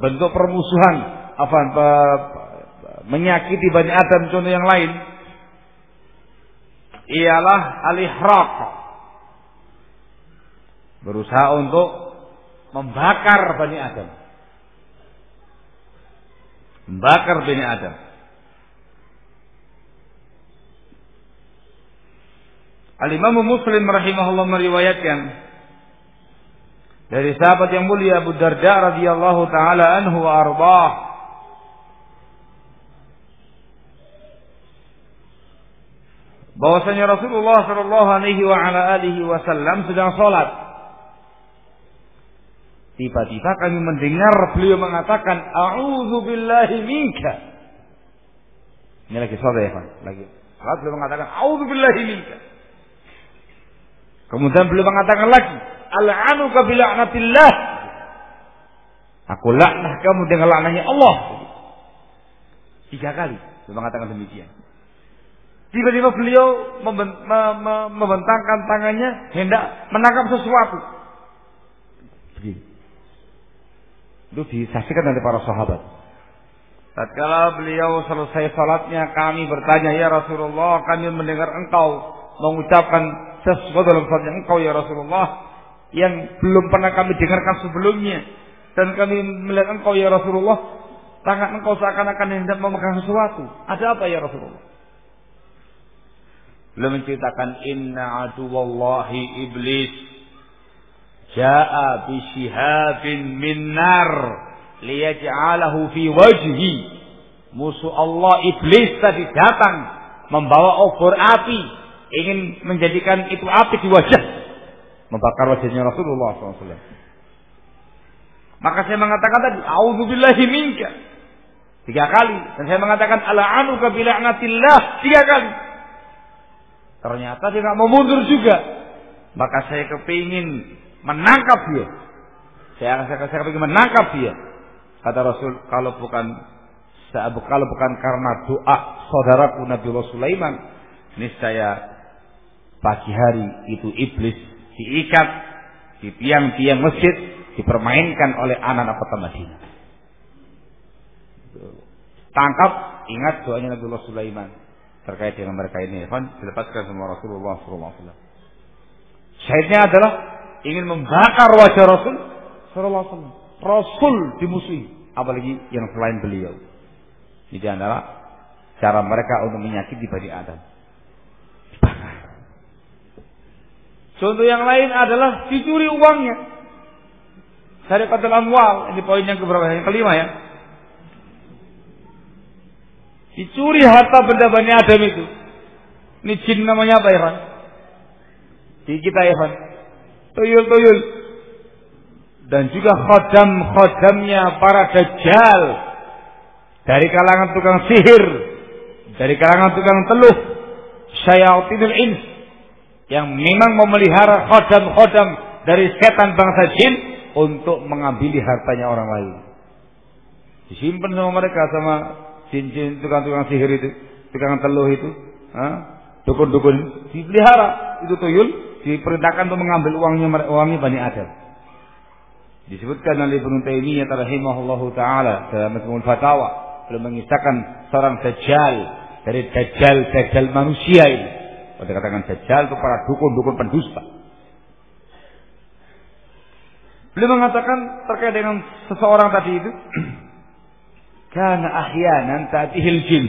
bentuk permusuhan menyakiti Bani Adam contoh yang lain ialah al-ihraq, berusaha untuk membakar Bani Adam, membakar Bani Adam. Al-Imam Muslim rahimahullah meriwayatkan dari sahabat yang mulia Abu Darda radhiyallahu taala anhu wa ardhah, bahwasanya Rasulullah sallallahu alaihi wa ala alihi wasallam sedang salat. Tiba-tiba kami mendengar beliau mengatakan, "A'udzu billahi minka." Ini lagi salat ya, Pak. Lagi salat beliau mengatakan, "A'udzu billahi minka." Kemudian beliau mengatakan lagi, "Al'anuka bi la'natillah." Aku laknat kamu dengan laknatnya Allah. 3 kali beliau mengatakan demikian. Tiba-tiba beliau membentangkan tangannya hendak menangkap sesuatu. Begini. Itu disaksikan oleh para sahabat. Tatkala beliau selesai salatnya, kami bertanya, "Ya Rasulullah, kami mendengar engkau mengucapkan sesuatu dalam sabda engkau ya Rasulullah yang belum pernah kami dengarkan sebelumnya, dan kami melihat engkau ya Rasulullah, tangan engkau seakan-akan hendak memegang sesuatu. Ada apa ya Rasulullah? Beliau menceritakan inna aduwallahi iblis ja'a bi shihabin min nar liyaj'alahu fi wajhi. Musuh Allah iblis tadi datang membawa obor api, ingin menjadikan itu api di wajah, membakar wajahnya Rasulullah SAW. Maka saya mengatakan tadi a'udzubillahi minka 3 kali, dan saya mengatakan ala'anuka bila'natillah 3 kali. Ternyata dia tidak mau mundur juga. Maka saya kepingin menangkap dia. Saya kepingin menangkap dia. Kata Rasul, kalau bukan karena doa saudaraku Nabiullah Sulaiman, niscaya pagi hari itu iblis diikat di tiang-tiang masjid, dipermainkan oleh anak-anak kota Madinah. Tangkap, ingat doanya Nabiullah Sulaiman terkait dengan mereka ini, dilepaskan sama Rasulullah SAW. Syahidnya adalah ingin membakar wajah Rasul SAW. Rasul dimusuhi, apalagi yang selain beliau. Ini adalah cara mereka untuk menyakiti Bani Adam. Dibakar. Contoh yang lain adalah dicuri uangnya. Sarikatul amwal, ini poin yang keberapa? Yang kelima ya. Dicuri harta benda Bani Adam itu. Ini jin namanya apa Irfan? Di kita Irfan. Tuyul-tuyul. Dan juga khodam-khodamnya para dajjal. Dari kalangan tukang sihir. Dari kalangan tukang teluh. Syayatinul ins. Yang memang memelihara khodam-khodam dari setan bangsa jin untuk mengambil hartanya orang lain. Disimpan sama mereka, sama jin-jin tukang-tukang sihir itu, tukang teluh itu, dukun-dukun dipelihara itu tuyul, diperintahkan untuk mengambil uangnya Bani Adam. Disebutkan oleh Ibnu Taimiyah rahimahullahu taala dalam Majmu'ul Fatawa, beliau mengisahkan seorang dajjal dari dajjal manusia ini. Kalau dikatakan dajjal itu para dukun-dukun pendusta. Beliau mengatakan terkait dengan seseorang tadi itu, kana ahyanan ta'tihil jin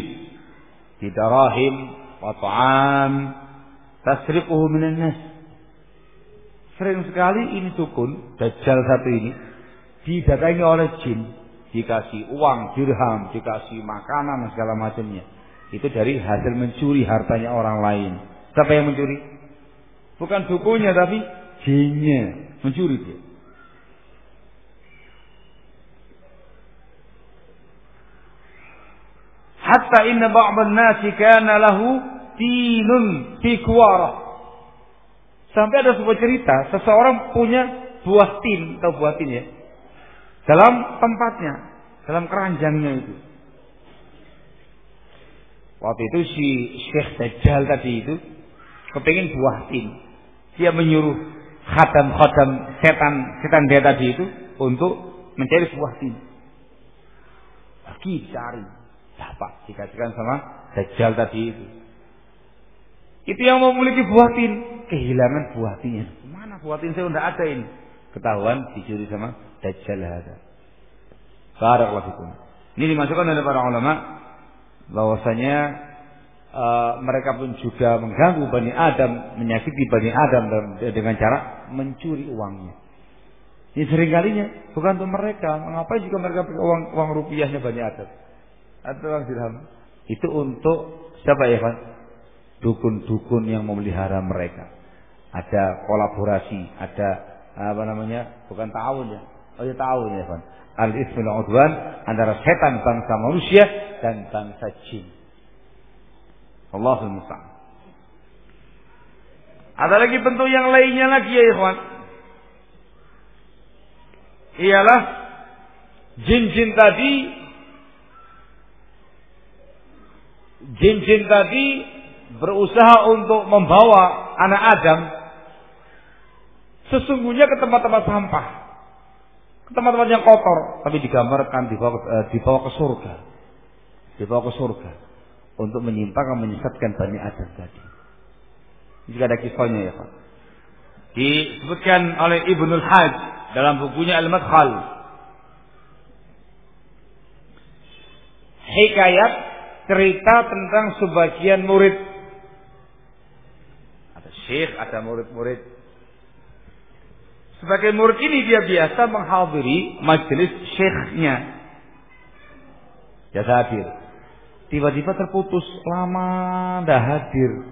bidarahim wa ta'am tasriquhu minan nas. Sering sekali ini dukun dajjal satu ini didatangi oleh jin, dikasih uang dirham, dikasih makanan segala macamnya. Itu dari hasil mencuri hartanya orang lain. Siapa yang mencuri? Bukan dukunnya tapi jinnya mencuri dia. Hatta inna ba'dhan nasi kana lahu dinun fi kuwarah. Sampai ada sebuah cerita, seseorang punya buah tin, atau buah tin ya, dalam tempatnya, dalam keranjangnya itu. Waktu itu si Syekh Dajjal tadi itu kepingin buah tin. Dia menyuruh khadam-khadam setan dia tadi itu untuk mencari buah tin. Pergi cari. Dapat dikasihkan sama Dajjal tadi itu. Itu yang memiliki buah tin, kehilangan buah tinnya. Mana buah tin saya? Tidak ada ini. Ketahuan dicuri sama Dajjal ada. Barakallahu fikum. Ini dimasukkan oleh para ulama bahwasanya mereka pun juga mengganggu Bani Adam, menyakiti Bani Adam dengan cara mencuri uangnya. Ini seringkalinya bukan untuk mereka. Mengapa jika mereka pakai uang rupiahnya Bani Adam atau uang dirham? Itu untuk siapa ya Pak? Dukun-dukun yang memelihara mereka. Ada kolaborasi, ada bukan ta'awun ya. Oh ya ta'awun ya Pak. Al-ismul udwan antara setan bangsa manusia dan bangsa jin. Allahul musta'an. Ada lagi bentuk yang lainnya lagi ya ikhwan. Ialah jin-jin tadi berusaha untuk membawa anak Adam sesungguhnya ke tempat-tempat sampah, ke tempat-tempat yang kotor, tapi digambarkan dibawa ke surga, untuk menyimpangkan, menyesatkan Bani Adam tadi. Jika ada kisahnya ya Pak. Disebutkan oleh Ibnul Hajj dalam bukunya Al-Madkhal. Hikayat cerita tentang sebagian murid. Ada syekh, ada murid-murid. Sebagian murid ini dia biasa menghadiri majelis syekhnya. Biasa hadir. Tiba-tiba terputus, lama dah hadir.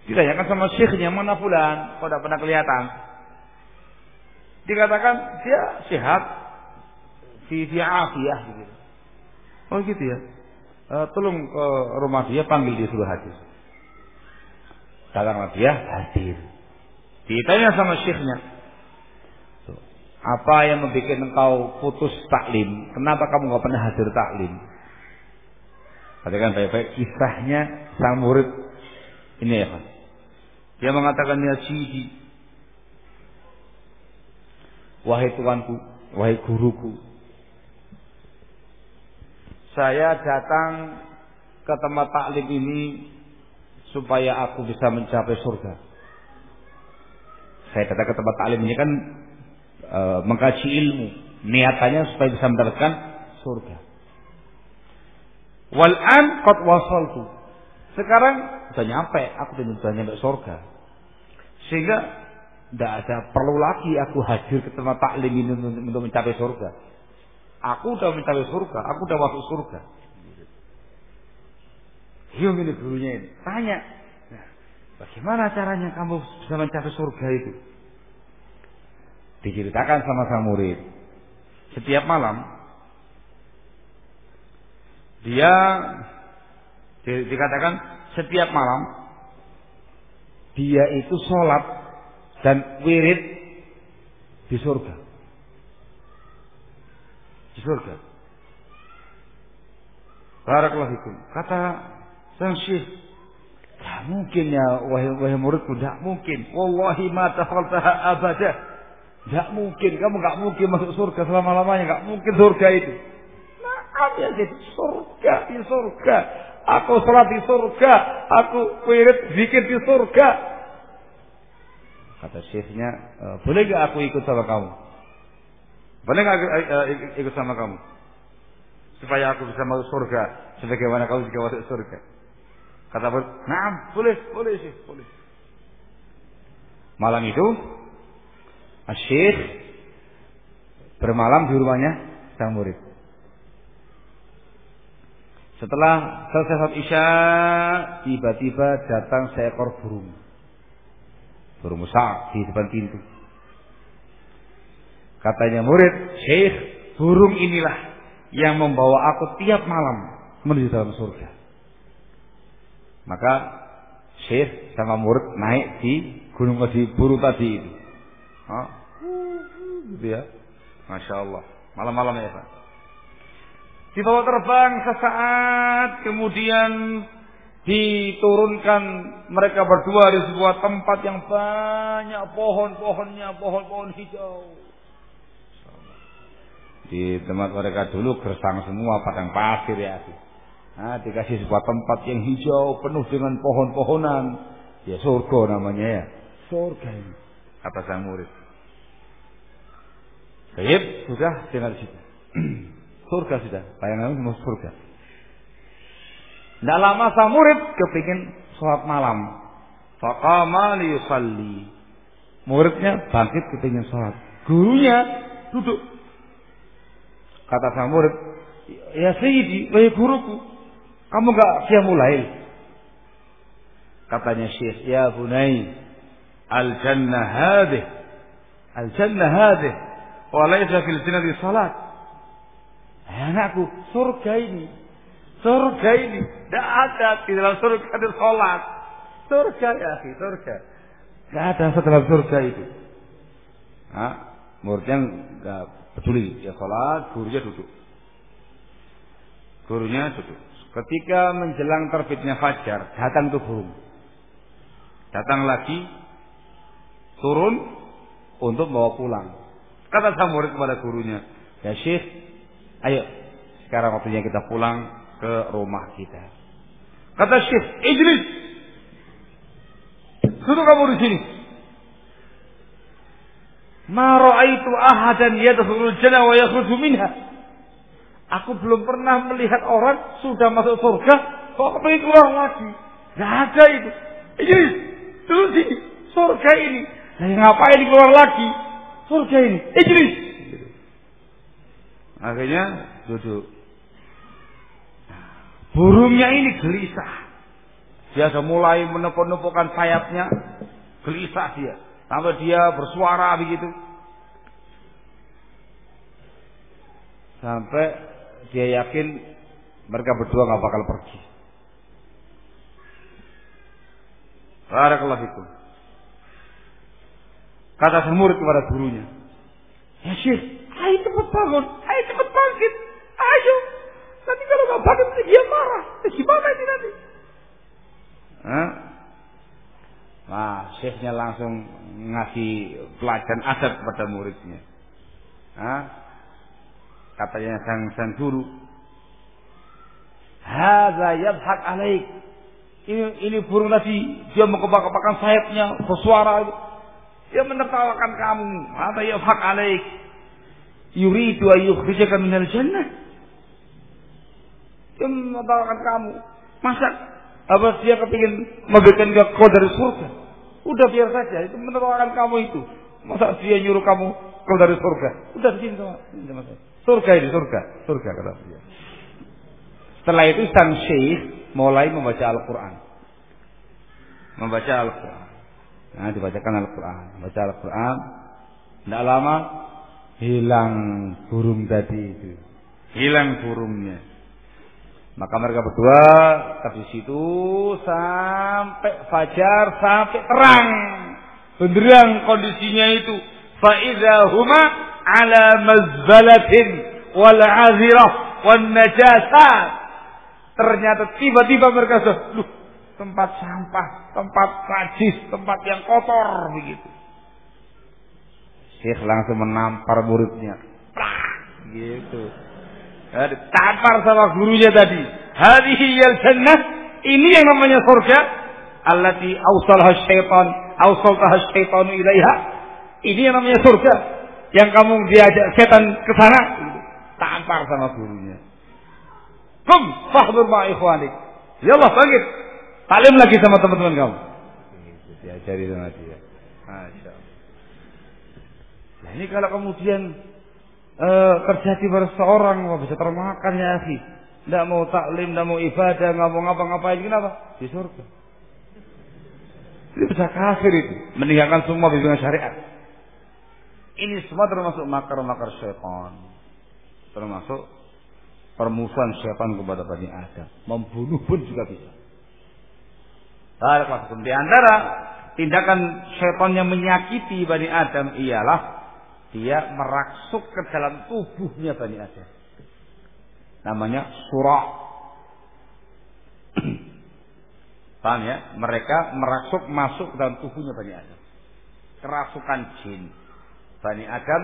Ditanyakan sama syekhnya, mana fulan? Kok tidak pernah kelihatan? Dikatakan dia sehat, fi afiyah gitu. Oh gitu ya. Tolong ke rumah dia, panggil dia suruh hadir. Datanglah dia, hadir. Ditanya sama syekhnya, apa yang membuat engkau putus taklim? Kenapa kamu nggak pernah hadir taklim? Katakan baik-baik kisahnya sang murid ini ya Pak. Dia mengatakan, ya Sidi, wahai Tuanku, wahai guruku, saya datang ke tempat taklim ini supaya aku bisa mencapai surga. Saya datang ke tempat taklim ini kan mengkaji ilmu, niatannya supaya bisa mendapatkan surga. Wal'an qad wasaltu. Sekarang sudah nyampe, aku sudah nyampe surga. Sehingga tidak ada perlu lagi aku hadir ke tempat taklim ini untuk mencapai surga. Aku sudah mencapai surga, aku sudah masuk surga. Hiung ini gurunya ini tanya, nah, bagaimana caranya kamu bisa mencapai surga itu? Diceritakan sama sang murid. Setiap malam dia dikatakan setiap malam dia itu sholat dan wirid di surga. Di surga. Barakallahu fikum. Kata sang syekh, tidak mungkin ya wahai muridku, tidak mungkin. Wallahi ma tafaltaha abadah. Tidak mungkin, kamu tidak mungkin masuk surga selama-lamanya, tidak mungkin surga itu. Nah, ya gitu, surga di surga. Aku salat di surga, aku wirid zikir di surga. Kata syekhnya, boleh gak aku ikut sama kamu? Boleh gak ikut sama kamu? Supaya aku bisa masuk surga, sebagaimana kamu juga masuk surga. Kata murid, "Naam, boleh sih, boleh." Malam itu Syekh bermalam di rumahnya sang murid. Setelah selesai salat Isya, tiba-tiba datang seekor burung besar di depan pintu. Katanya murid, "Syekh, burung inilah yang membawa aku tiap malam menuju dalam surga." Maka Syekh sama murid naik di gunung di burung tadi itu. Gitu ya. Masya Allah. Malam-malam ya Pak. Dibawa terbang sesaat, kemudian diturunkan mereka berdua di sebuah tempat yang banyak pohon-pohonnya, pohon-pohon hijau. Di tempat mereka dulu gersang semua, padang pasir ya. Nah, dikasih sebuah tempat yang hijau, penuh dengan pohon-pohonan. Ya surga namanya ya. Surga ini. Kata sang murid. Baik, sudah dengar situ. Surga sudah, bayangan mau surga. Tidak lama sang murid kepingin sholat malam. Faqama liyusalli. Muridnya bangkit kepingin sholat. Gurunya duduk. Kata sang murid, "Ya Sayyidi, wahai guruku, kamu enggak qiyamul lail?" Katanya Syekh, "Ya bunai, al-jannah hadhihi. Al-jannah hadhihi. Wa laysa fil jannati salat." Anakku, surga ini. Surga ini. Tidak ada di dalam surga ada salat. Surga ya akhi, surga. Tidak ada setelah surga itu. Nah, muridnya enggak peduli. Ya salat, gurunya duduk. Gurunya duduk. Ketika menjelang terbitnya fajar, datang tuh burung. Datang lagi, turun untuk bawa pulang. Kata sang murid kepada gurunya, "Ya Syekh, ayo sekarang waktunya kita pulang ke rumah kita." Kata Syekh, "Ijlis." Duduk kamu di sini. Ma ra'aitu ahadan yadkhulul jannah wa yakhruju minha. Aku belum pernah melihat orang sudah masuk surga kok pengen keluar lagi. Enggak ada itu. Idris, duduk sini. Surga ini. Nah, ngapain keluar lagi? Surga ini. Idris. Akhirnya duduk. Burungnya ini gelisah. Dia sudah mulai menepuk-nepukkan sayapnya. Gelisah dia. Sampai dia bersuara begitu. Sampai dia yakin mereka berdua gak bakal pergi. Barakallahu fikum. Kata sang murid kepada gurunya, ya Syekh, ayo cepat bangun, ayo cepat bangkit, ayo. Nanti kalau gak bangkit dia marah. Gimana ini nanti? Nah, Syekhnya langsung ngasih pelajaran adab kepada muridnya. Katanya sang guru, hadza yadhak alaik. Ini burung tadi dia mengkepak-kepakan sayapnya, bersuara. Dia menertawakan kamu. Hadza yadhak alaik. Yuridu an yukhrijaka minal jannah. Dia menertawakan kamu. Masa apa dia kepingin memberikan kau dari surga? Udah biar saja, itu menertawakan kamu itu. Masa dia nyuruh kamu kau dari surga? Udah begini sama saya. Surga ini, surga kata dia. Setelah itu sang syekh mulai membaca Al-Quran. Nah, dibacakan Al-Quran. Baca Al-Quran. Tidak lama hilang burung tadi itu. Hilang burungnya. Maka mereka berdua di situ sampai fajar, sampai terang. Benderang kondisinya itu. Fa idza huma ala mazbalatin wal azirah wan najasat. Ternyata tiba-tiba mereka sudah tempat sampah, tempat najis, tempat yang kotor begitu. Syekh langsung menampar muridnya. Gitu. Ditampar sama gurunya tadi. Hadhihi yal jannah, ini yang namanya surga. Allati awsalha syaitan, awsaltaha syaitanu ilaiha. Ini yang namanya surga. Yang kamu diajak setan ke sana. Tampar sama gurunya. Kum fahdur ma ikhwanik. Ya Allah bangkit. Talim lagi sama teman-teman kamu. Diajari sama dia. Masya Allah. Nah ini kalau kemudian terjadi pada seorang bisa termakan ya akhi. Tidak mau taklim, tidak mau ibadah, nggak mau ngapa-ngapain, kenapa? Di surga. Ini bisa kafir itu, meninggalkan semua bimbingan syariat. Ini semua termasuk makar-makar syaitan, termasuk permusuhan syaitan kepada Bani Adam. Membunuh pun juga bisa. Di antara tindakan syaitan yang menyakiti Bani Adam ialah dia meraksuk ke dalam tubuhnya Bani Adam. Namanya surah. Paham ya? Mereka meraksuk masuk ke dalam tubuhnya Bani Adam. Kerasukan jin. Bani Adam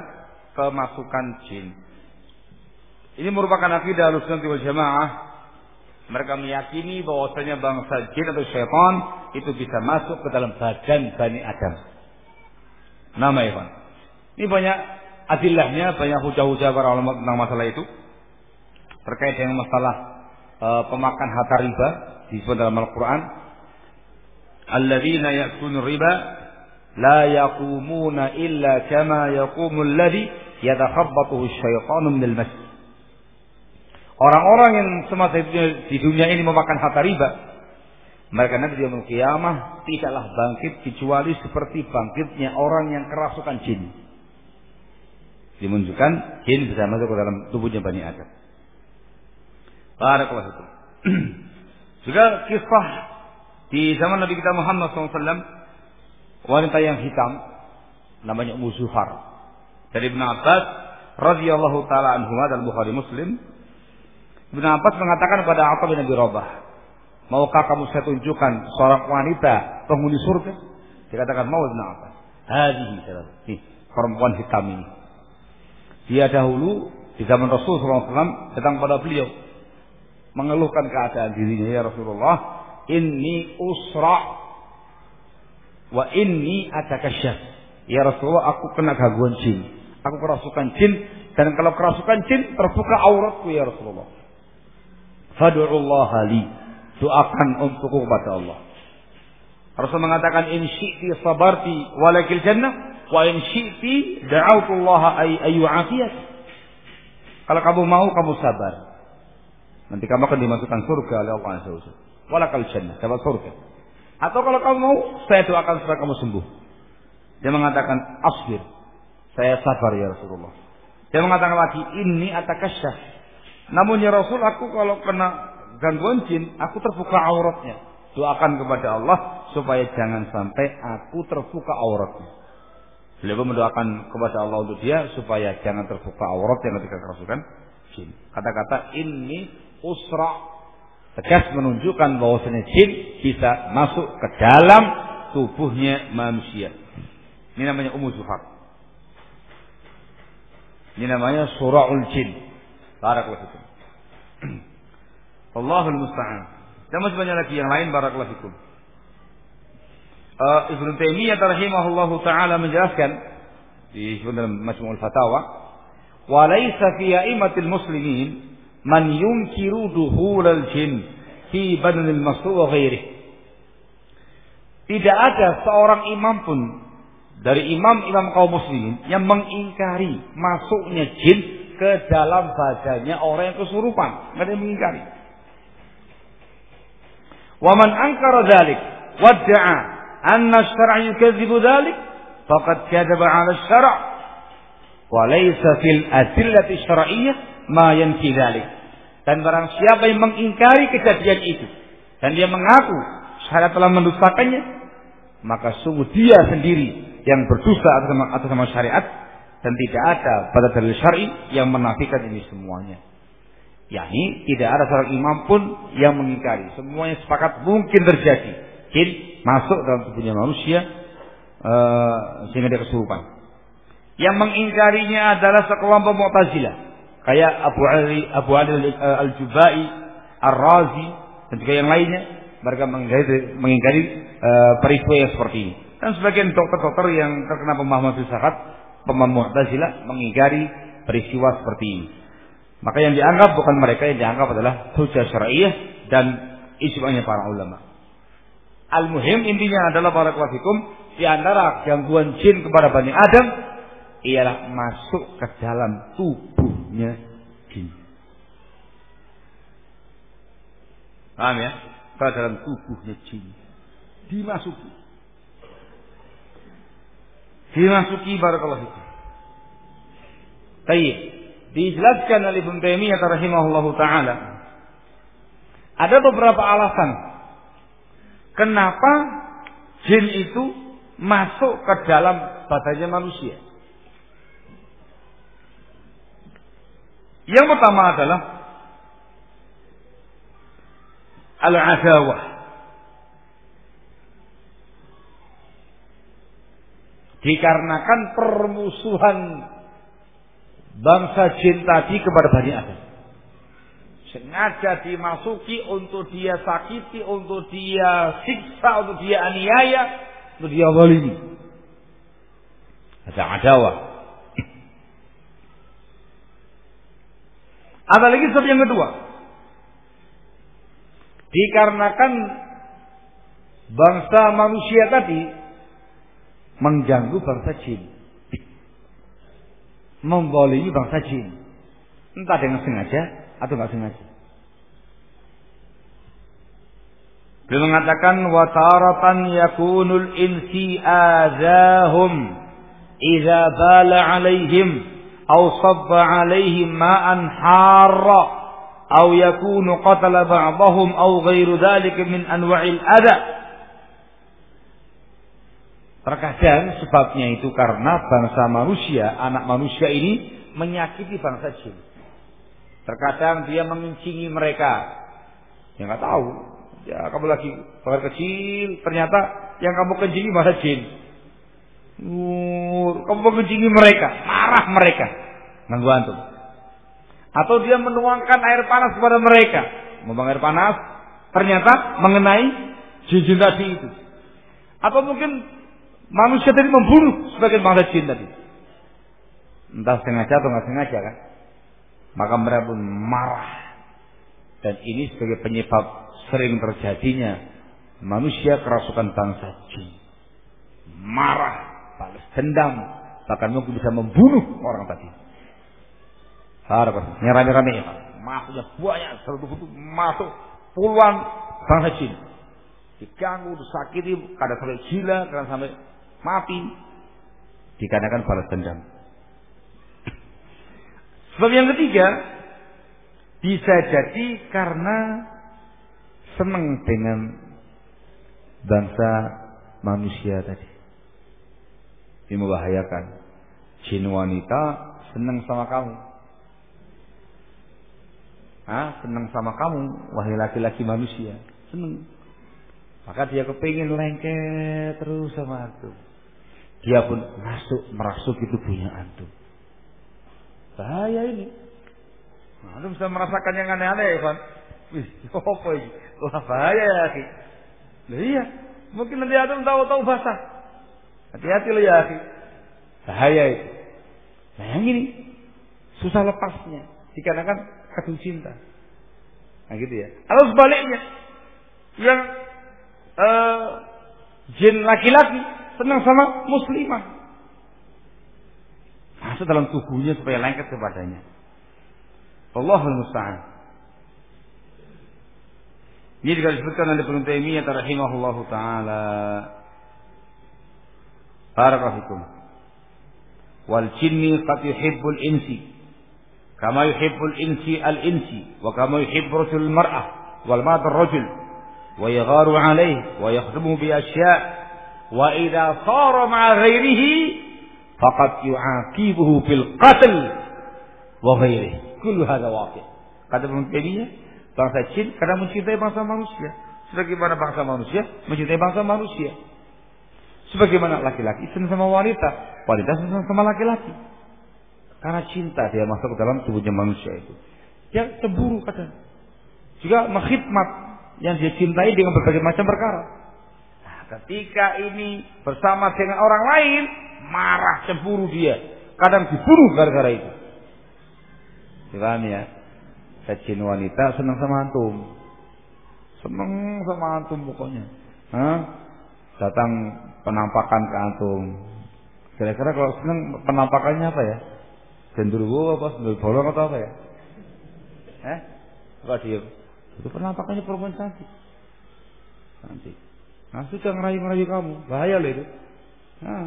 kemasukan jin. Ini merupakan akidah Ahlussunnah wal Jamaah. Mereka meyakini bahwasanya bangsa jin atau syaitan itu bisa masuk ke dalam badan Bani Adam. Nama ya, Pak. Ini banyak adillahnya, banyak hujah-hujah para ulama tentang masalah itu. Terkait dengan masalah pemakan harta riba disebut dalam Al-Quran, alladzina ya'kuluna riba la yaqumuna illa kama yaqumu alladhi yatakhabbathu asy-syaitanu minal mas. Orang-orang yang semasa di dunia ini memakan harta riba, mereka nanti di yaumul qiyamah tidaklah bangkit kecuali seperti bangkitnya orang yang kerasukan jin. Dimunculkan jin bisa masuk ke dalam tubuhnya Bani Adam. Barakallahu fikum. Juga kisah di zaman Nabi kita Muhammad SAW, wanita yang hitam namanya Ummu Zufar dari Ibnu Abbas radhiyallahu taala anhu dalam Bukhari Muslim. Ibnu Abbas mengatakan kepada Atha bin Abi Rabah, maukah kamu saya tunjukkan seorang wanita penghuni surga? Dikatakan mau Ibnu Abbas. Hadihi nih perempuan hitam ini. Dia dahulu di zaman Rasulullah SAW datang pada beliau mengeluhkan keadaan dirinya, ya Rasulullah, inni usra, wa inni atakasyaf. Ya Rasulullah, aku kena gangguan jin. Aku kerasukan jin, dan kalau kerasukan jin terbuka auratku ya Rasulullah. Fad'ullaha li. Doakan untukku kepada Allah. Rasul mengatakan in syi'ti sabarti walakil jannah wa in syi'ti da'autullaha ayyu'afiyat. Kalau kamu mau kamu sabar. Nanti kamu akan dimasukkan surga oleh Allah Azza wa Jalla. Walakal jannah, dapat surga. Atau kalau kamu mau, saya doakan supaya kamu sembuh. Dia mengatakan asbir. Saya sabar ya Rasulullah. Dia mengatakan lagi inni atakasyaf. Namun ya Rasul, aku kalau kena gangguan jin, aku terbuka auratnya. Doakan kepada Allah supaya jangan sampai aku terbuka auratnya. Beliau mendoakan kepada Allah untuk dia supaya jangan terbuka aurat yang ketika kerasukan jin. Kata-kata ini usra tegas menunjukkan bahwasanya jin bisa masuk ke dalam tubuhnya manusia. Ini namanya Zuhar. Ini namanya sura'ul jin. Barakallahu fikum. Allahul musta'an. Dan masih banyak lagi yang lain. Barakallahu fikum. Ibnu Taimiyah rahimahullahu taala menjelaskan di dalam Majmu'ul Fatawa, wa laisa fi a'immatil muslimin man yunkiru duhulal jin fi badanil masru' wa ghairihi. Tidak ada seorang imam pun dari imam-imam kaum muslimin yang mengingkari masuknya jin ke dalam badannya orang yang kesurupan. Tidak ada yang mengingkari. Wa man ankara dzalik wadda'a anna asy-syar'a yukadzibu dzalik faqad kadzaba 'ala asy-syar' wa laysa fil adillati syar'iyyah ma yanfi dzalik. Dan barang siapa yang mengingkari kejadian itu dan dia mengaku syariat telah mendustakannya, maka sungguh dia sendiri yang berdusta atas nama syariat, dan tidak ada pada dalil syar'i yang menafikan ini semuanya. yakni tidak ada seorang imam pun yang mengingkari. Semuanya sepakat mungkin terjadi jin masuk dalam tubuhnya manusia sehingga dia kesurupan. Yang mengingkarinya adalah sekelompok Mu'tazilah, kayak Abu Ali Al-Jubai, Ar-Razi dan juga yang lainnya. Mereka mengingkari peristiwa yang seperti ini. Dan sebagian dokter-dokter yang terkena pemahaman filsafat, pemahaman Mu'tazilah, mengingkari peristiwa seperti ini. Maka yang dianggap bukan mereka, yang dianggap adalah hujjah syar'iyyah dan ijma'nya para ulama. Al-muhim intinya adalah barakallahu fikum, di antara gangguan jin kepada Bani Adam ialah masuk ke dalam tubuhnya jin. Paham ya? Ke dalam tubuhnya jin. Dimasuki barakallahu fikum. Baik. Dijelaskan oleh Ibnu Taimiyah rahimahullahu taala, ada beberapa alasan kenapa jin itu masuk ke dalam badannya manusia. Yang pertama adalah al-adawah. Dikarenakan permusuhan bangsa jin tadi kepada Bani Adam. Sengaja dimasuki untuk dia sakiti, untuk dia siksa, untuk dia aniaya, untuk dia zalimi. Ada adawah. Ada lagi sebab yang kedua. Dikarenakan bangsa manusia tadi mengganggu bangsa jin, membolimi bangsa jin, entah dengan sengaja atau nggak sengaja. Beliau mengatakan wa taratan yakunul insi azahum idza bala alaihim aw sabba alaihim ma'an harra aw yakunu qatala ba'dahum aw ghairu dzalika min anwa'il adha. Terkadang sebabnya itu karena bangsa manusia, anak manusia ini menyakiti bangsa jin. Terkadang dia mengencingi mereka. Ya nggak tahu. Ya kamu lagi bakal kecil, ternyata yang kamu kencingi bangsa jin. Kamu mengencingi mereka, marah mereka, ganggu antum. Atau dia menuangkan air panas kepada mereka, membuang air panas, ternyata mengenai jin-jin tadi itu. Atau mungkin manusia tadi membunuh sebagian bangsa jin tadi. Entah sengaja atau nggak sengaja kan. Maka mereka pun marah. Dan ini sebagai penyebab sering terjadinya manusia kerasukan bangsa jin. Marah, balas dendam, bahkan mungkin bisa membunuh orang tadi. Harapnya rame-rame ya, masuknya banyak, masuk puluhan bangsa jin. Diganggu, disakiti, kadang sampai gila, kadang sampai mati. Dikarenakan balas dendam. Sebab yang ketiga, bisa jadi karena senang dengan bangsa manusia tadi. Ini membahayakan. Jin wanita senang sama kamu. Senang sama kamu, wahai laki-laki manusia. Senang. Maka dia kepingin lengket terus sama antum. Dia pun merasuk itu punya antum. Bahaya ini. Antum bisa merasakan yang aneh-aneh ya, Pak. Wih, apa ini? Wah, bahaya ya, akhi. Lah iya, mungkin nanti antum tahu-tahu basah. Hati-hati loh ya, akhi. Bahaya itu. Nah, yang ini susah lepasnya dikarenakan kagum cinta. Nah, gitu ya. Atau sebaliknya, yang jin laki-laki senang sama muslimah, masuk dalam tubuhnya supaya lengket kepadanya. Allahul musta'an. Ini juga disebutkan oleh Ibnu Taimiyah rahimahullahu taala. Barakallahu wal jinni qad yuhibbul insi kama yuhibbul insi al insi wa kama yuhibbu rajul mar'ah wal mar'atu rajul wa yagharu alayhi wa yakhdumu bi asya' wa idza sara ma'a ghairihi faqad yu'aqibuhu bil qatl wa ghairihi. Kullu hadza waqi'. Kata Ibnu Taimiyah, bangsa jin kadang mencintai bangsa manusia sebagaimana bangsa manusia mencintai bangsa manusia. Sebagaimana laki-laki senang sama wanita, wanita senang sama laki-laki. Karena cinta dia masuk ke dalam tubuhnya manusia itu. Dia cemburu kadang. Juga mengkhidmat yang dia cintai dengan berbagai macam perkara. Nah, ketika ini bersama dengan orang lain, marah, cemburu dia. Kadang dibunuh gara-gara itu. Paham ya? Jin wanita senang sama antum. Senang sama antum pokoknya. Datang penampakan ke antum. Kira-kira kalau senang penampakannya apa ya? Gendruwo apa? Sendul bolong atau apa ya? Apa dia? Itu penampakannya perempuan cantik. Cantik. Nah, sudah ngerayu-ngerayu kamu. Bahaya loh itu. Nah,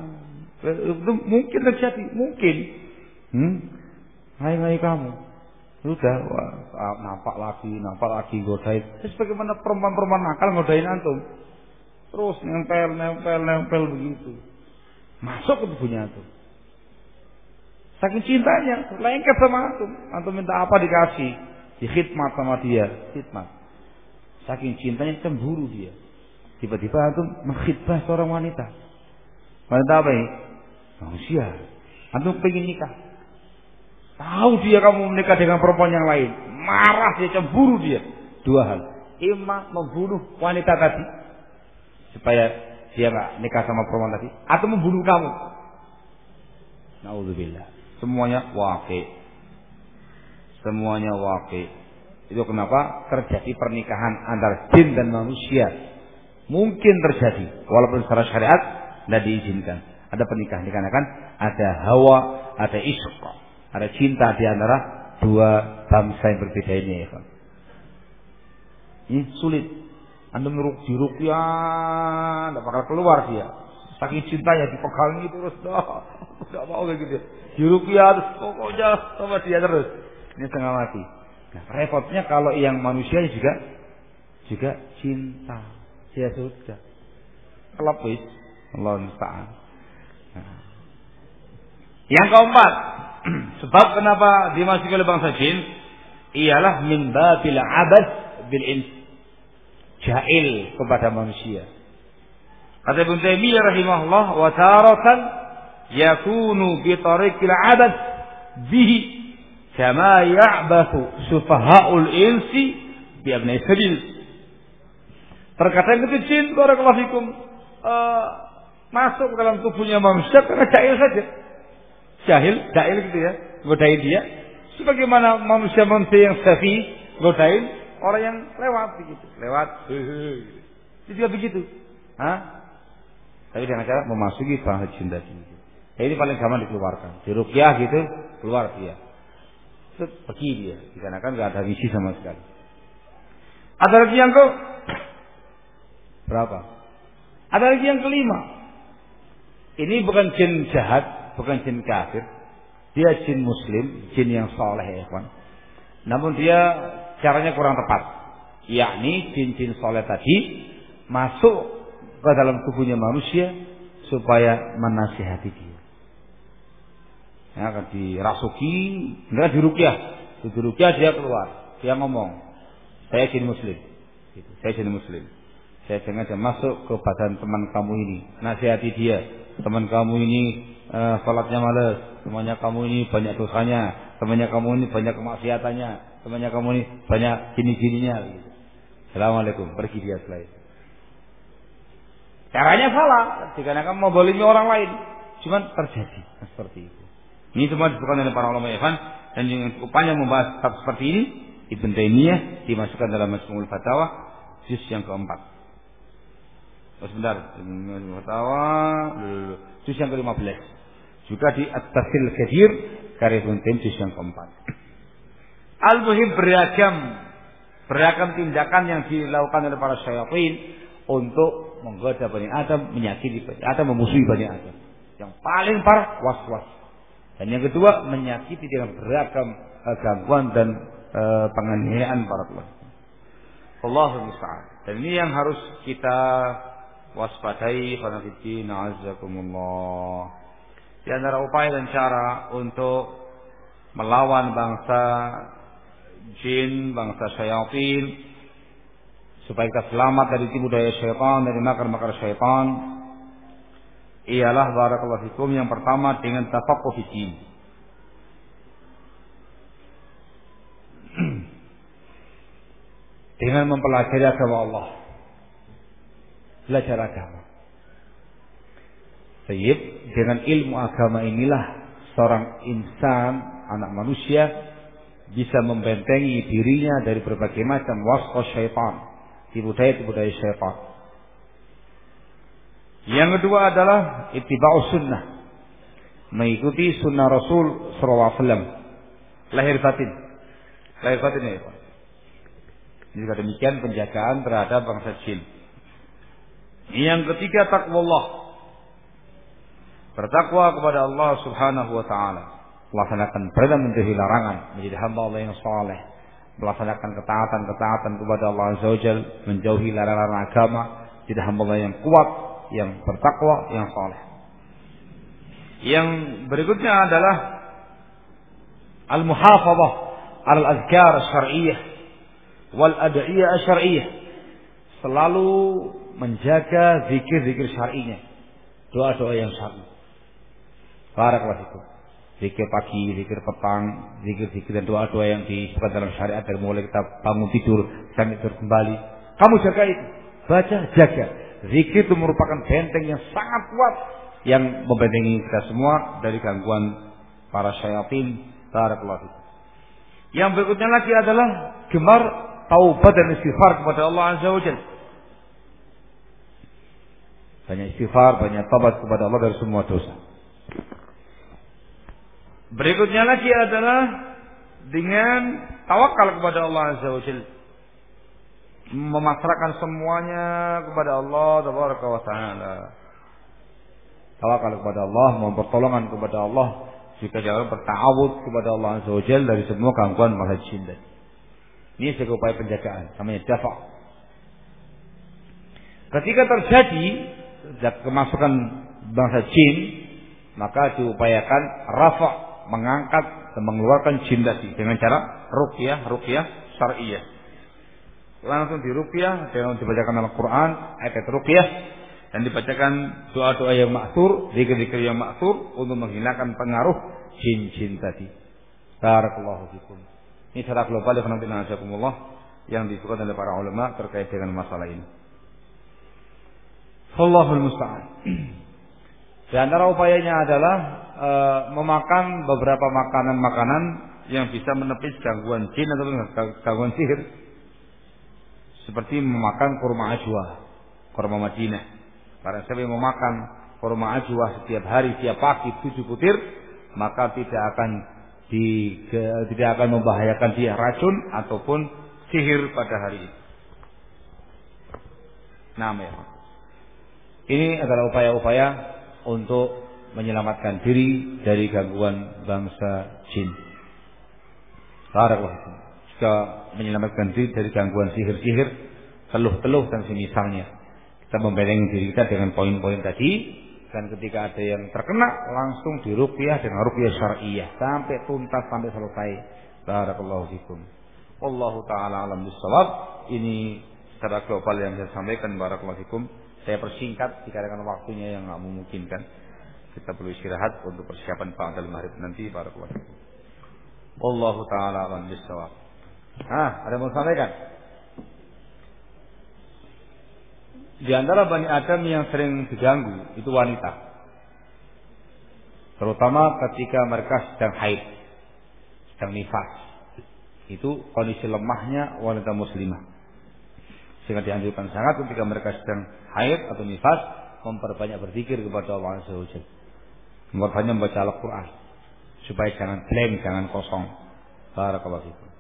itu mungkin terjadi. Mungkin. Ngerayu-ngerayu kamu. Sudah, nampak lagi godain. Terus bagaimana perempuan-perempuan nakal godain antum? Terus nempel begitu. Masuk ke tubuhnya antum. Saking cintanya, lengket sama antum. Antum minta apa dikasih. Dikhidmat sama dia. Khidmat. Saking cintanya cemburu dia. Tiba-tiba antum mengkhidmat seorang wanita. Wanita apa ini? Manusia. Antum pengen nikah. Tahu dia kamu menikah dengan perempuan yang lain. Marah dia, cemburu dia. Dua hal. Ima membunuh wanita tadi. Supaya dia nggak nikah sama perempuan tadi. Atau membunuh kamu. Na'udzubillah. Semuanya waqi'. Semuanya waqi'. Itu kenapa terjadi pernikahan antara jin dan manusia. Mungkin terjadi. Walaupun secara syariat tidak diizinkan. Ada pernikahan dikarenakan ada hawa, ada ishq. Ada cinta di antara dua bangsa yang berbeda ini, ya. Ini sulit. Anda diruqyah, tidak bakal keluar dia. Saking cintanya dipegangi terus, tidak mau kayak gitu. Diruqyah terus pokoknya sama dia terus. Ini setengah mati. Nah, repotnya kalau yang manusia juga cinta. Ya sudah. Kelapis. Allah musta'an. Nah. Yang keempat, sebab kenapa dimasuki oleh bangsa jin ialah min babil abad bil ins, jahil kepada manusia. Kata Ibnu Taimiyah rahimahullah, wa taratan yakunu bi tariqil abad bihi kama ya'bathu sufahaul insi bi abnai sabil. Terkadang itu jin barakallahu fikum masuk ke dalam tubuhnya manusia karena jahil saja. Jahil gitu ya, godain dia. Sebagaimana manusia-manusia yang safi godain orang yang lewat begitu, itu juga begitu. Tapi dengan cara memasuki bangsa jin tadi. Ini paling gampang dikeluarkan. Di ruqyah gitu keluar dia. Pergi dia, dikarenakan nggak ada misi sama sekali. Ada lagi yang ke berapa? Ada lagi yang kelima. Ini bukan jin jahat, bukan jin kafir. Dia jin muslim, jin yang soleh ya kawan. Namun dia caranya kurang tepat. Yakni jin-jin soleh tadi masuk ke dalam tubuhnya manusia supaya menasihati dia. Ya, akan dirasuki, enggak diruqyah. Diruqyah dia keluar, dia ngomong, saya jin muslim. Gitu. Saya jin muslim. Saya sengaja masuk ke badan teman kamu ini, nasihati dia. Teman kamu ini salatnya malas, temannya kamu ini banyak dosanya, temannya kamu ini banyak kemaksiatannya, temannya kamu ini banyak gini-gininya. Gitu. Assalamualaikum, pergi dia setelah itu. Caranya salah, dikarenakan membolimi orang lain, cuman terjadi seperti itu. Ini semua disebutkan oleh para ulama Ikhwan, dan yang upaya membahas bab seperti ini Ibn Taimiyah dimasukkan dalam Majmu'ul Fatawa juz yang keempat. Sebentar, Majmu'ul Fatawa juz yang ke-15. Juga di At-Tafsir Al-Kadir karya Ibn Taimiyah juz yang keempat. Al-Muhim beragam tindakan yang dilakukan oleh para syaitan untuk menggoda Bani Adam, menyakiti Bani Adam, memusuhi Bani Adam. Yang paling parah was-was. Dan yang kedua menyakiti dengan beragam gangguan dan penganiayaan para pelaku. Allahul musta'an. Dan ini yang harus kita waspadai pada fitin azakumullah. Di antara upaya dan cara untuk melawan bangsa jin, bangsa syaitan, supaya kita selamat dari tipu daya syaitan, dari makar-makar syaitan, ialah barakallahu fikum yang pertama dengan tafaqquh fi din. Dengan mempelajari agama Allah. Belajar agama. Baik, dengan ilmu agama inilah seorang insan, anak manusia bisa membentengi dirinya dari berbagai macam waswas syaitan, tipu daya syaitan. Yang kedua adalah ittiba'us sunnah, mengikuti sunnah Rasul sallallahu alaihi wasallam. Lahir batin ya Pak. Juga demikian penjagaan terhadap bangsa jin. Yang ketiga taqwallah, bertakwa kepada Allah Subhanahu wa taala, melaksanakan perintah menjauhi larangan, menjadi hamba Allah yang saleh, melaksanakan ketaatan kepada Allah Azza wa Jalla, menjauhi larangan agama, jadi hamba Allah yang kuat, yang bertakwa, yang saleh. Yang berikutnya adalah al-muhafadzah al-azkar syar'iyyah wal ad'iyah syar'iyyah. Selalu menjaga zikir-zikir syar'inya, doa-doa yang syar'i. Barakallahu fikum. Zikir pagi, zikir petang, zikir-zikir dan doa-doa yang disebutkan dalam syariat dari mulai kita bangun tidur sampai tidur kembali. Kamu jaga itu, baca, jaga. Zikir itu merupakan benteng yang sangat kuat yang membentengi kita semua dari gangguan para syaitan. Barakallahu fikum. Yang berikutnya lagi adalah gemar taubat dan istighfar kepada Allah Azza wa Jalla. Banyak istighfar, banyak taubat kepada Allah dari semua dosa. Berikutnya lagi adalah dengan tawakal kepada Allah Azza wa Jalla. Memasrahkan semuanya kepada Allah Tabaraka wa Ta'ala. Tawakal kepada Allah, mohon pertolongan kepada Allah, jika jangan bertawud kepada Allah Azza wa Jalla dari semua gangguan makhluk jin. Ini sebagai upaya penjagaan, namanya dafa'. Ketika terjadi kemasukan bangsa jin, maka diupayakan rafa', mengangkat dan mengeluarkan jin tadi dengan cara ruqyah syar'iyyah. Langsung diruqyah dengan dibacakan Al-Quran, ayat ruqyah, dan dibacakan doa-doa yang ma'thur, zikir-zikir yang ma'thur untuk menghilangkan pengaruh jin-jin tadi. Barakallahu fikum. Ini secara global yang disebutkan oleh para ulama terkait dengan masalah ini. Allahul musta'an. Di antara upayanya adalah memakan beberapa makanan-makanan yang bisa menepis gangguan jin atau gangguan sihir. Seperti memakan kurma ajwa, kurma Madinah. Barang siapa yang memakan kurma ajwa setiap hari, setiap pagi 7 butir, maka tidak akan membahayakan dia racun ataupun sihir pada hari itu. Nah, ini adalah upaya-upaya untuk menyelamatkan diri dari gangguan bangsa jin. Barakallahu. Jika menyelamatkan diri dari gangguan sihir-sihir, teluh-teluh dan semisalnya. Kita membentengi diri kita dengan poin-poin tadi, dan ketika ada yang terkena langsung diruqyah dengan ruqyah syar'iyyah sampai tuntas, sampai selesai. Barakallahu fikum. Wallahu taala alam bissawab. Ini secara global yang saya sampaikan. Barakallahu fikum. Saya persingkat dikarenakan waktunya yang enggak memungkinkan. Kita perlu istirahat untuk persiapan ba'dal maghrib nanti. Barakallahu fikum. Wallahu taala alam bissawab. Ada yang mau sampaikan? Di antara Bani Adam yang sering diganggu itu wanita, terutama ketika mereka sedang haid, sedang nifas. Itu kondisi lemahnya wanita muslimah, sehingga dianjurkan sangat ketika mereka sedang haid atau nifas memperbanyak berzikir kepada Allah Azza wa Jalla, memperbanyak membaca Al-Quran supaya jangan blank, jangan kosong. Barakallahu fikum.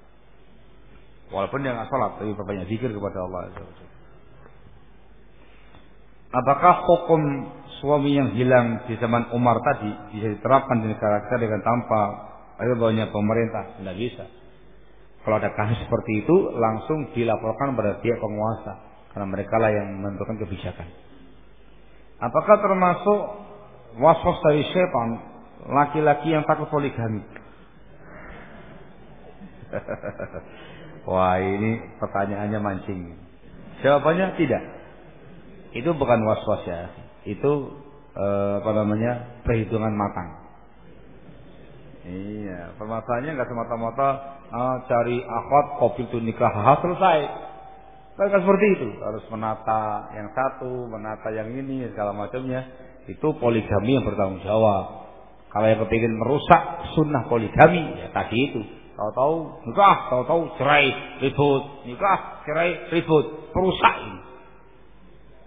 Walaupun dia nggak sholat, tapi perbanyak zikir kepada Allah Azza wa Jalla. Apakah hukum suami yang hilang di zaman Umar tadi bisa diterapkan di negara kita dengan tanpa ridhonya pemerintah? Tidak bisa. Kalau ada kasus seperti itu langsung dilaporkan pada pihak penguasa, karena mereka lah yang menentukan kebijakan. Apakah termasuk waswas dari syaitan laki-laki yang takut poligami? Wah, ini pertanyaannya mancing. Jawabannya tidak. Itu bukan was-was ya. Itu perhitungan matang. Iya, permasalahannya nggak semata-mata cari akhwat kopi itu nikah selesai. Kan seperti itu. Harus menata yang satu, menata yang ini, segala macamnya. Itu poligami yang bertanggung jawab. Kalau yang kepingin merusak sunnah poligami, ya tadi itu. Tahu-tahu nikah, tahu-tahu cerai, ribut, nikah, cerai, ribut, perusak ini.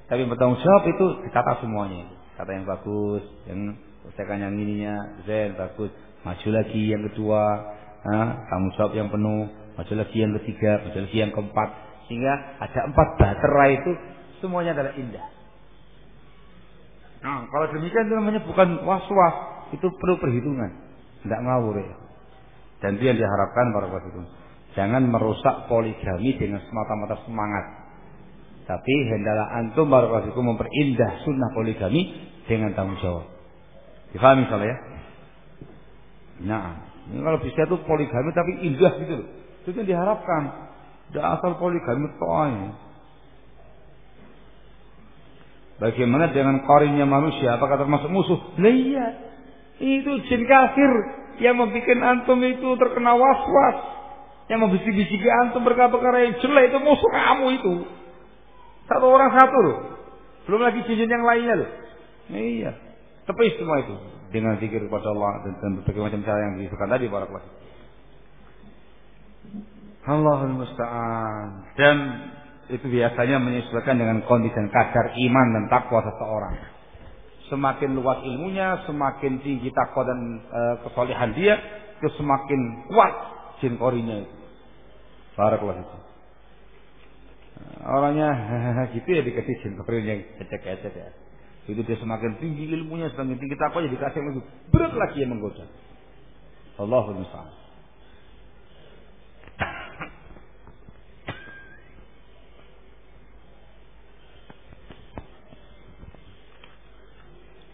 Tapi bertanggung jawab itu ditata semuanya. Kata yang bagus, yang usahakan yang ininya, zen bagus. Maju lagi yang kedua, tanggung jawab yang penuh. Maju lagi yang ketiga, maju lagi yang keempat. Sehingga ada 4 bahtera itu semuanya adalah indah. Nah, kalau demikian itu namanya bukan was-was, itu perlu perhitungan, tidak ngawur ya. Dan itu yang diharapkan para wasit. Jangan merusak poligami dengan semata-mata semangat. Tapi hendaklah antum barakallahu memperindah sunnah poligami dengan tanggung jawab. Difahami soalnya ya? Nah, ini kalau bisa itu poligami tapi indah gitu loh. Itu yang diharapkan. Tidak asal poligami toh. Bagaimana dengan qarinnya manusia? Apakah termasuk musuh? Nah iya. Itu jin kafir yang membuat antum itu terkena was-was, yang membisik-bisiki antum perkara-perkara yang jelek, itu musuh kamu itu. Satu orang satu loh. Belum lagi jin yang lainnya loh. Iya. Tepis semua itu dengan zikir kepada Allah dan berbagai macam cara yang disebutkan tadi para kelas. Allahul musta'an. Dan itu biasanya menyesuaikan dengan kondisi dan kadar iman dan takwa seseorang. Semakin luas ilmunya, semakin tinggi takwa dan kesalehan dia, itu semakin kuat jin qorinya itu. Barakallahu fikum. Orangnya gitu ya dikasih jin qorinya ecek-ecek ya. Itu dia semakin tinggi ilmunya, semakin tinggi takwanya, dikasih lebih berat lagi yang menggoda. Allahul musta'an.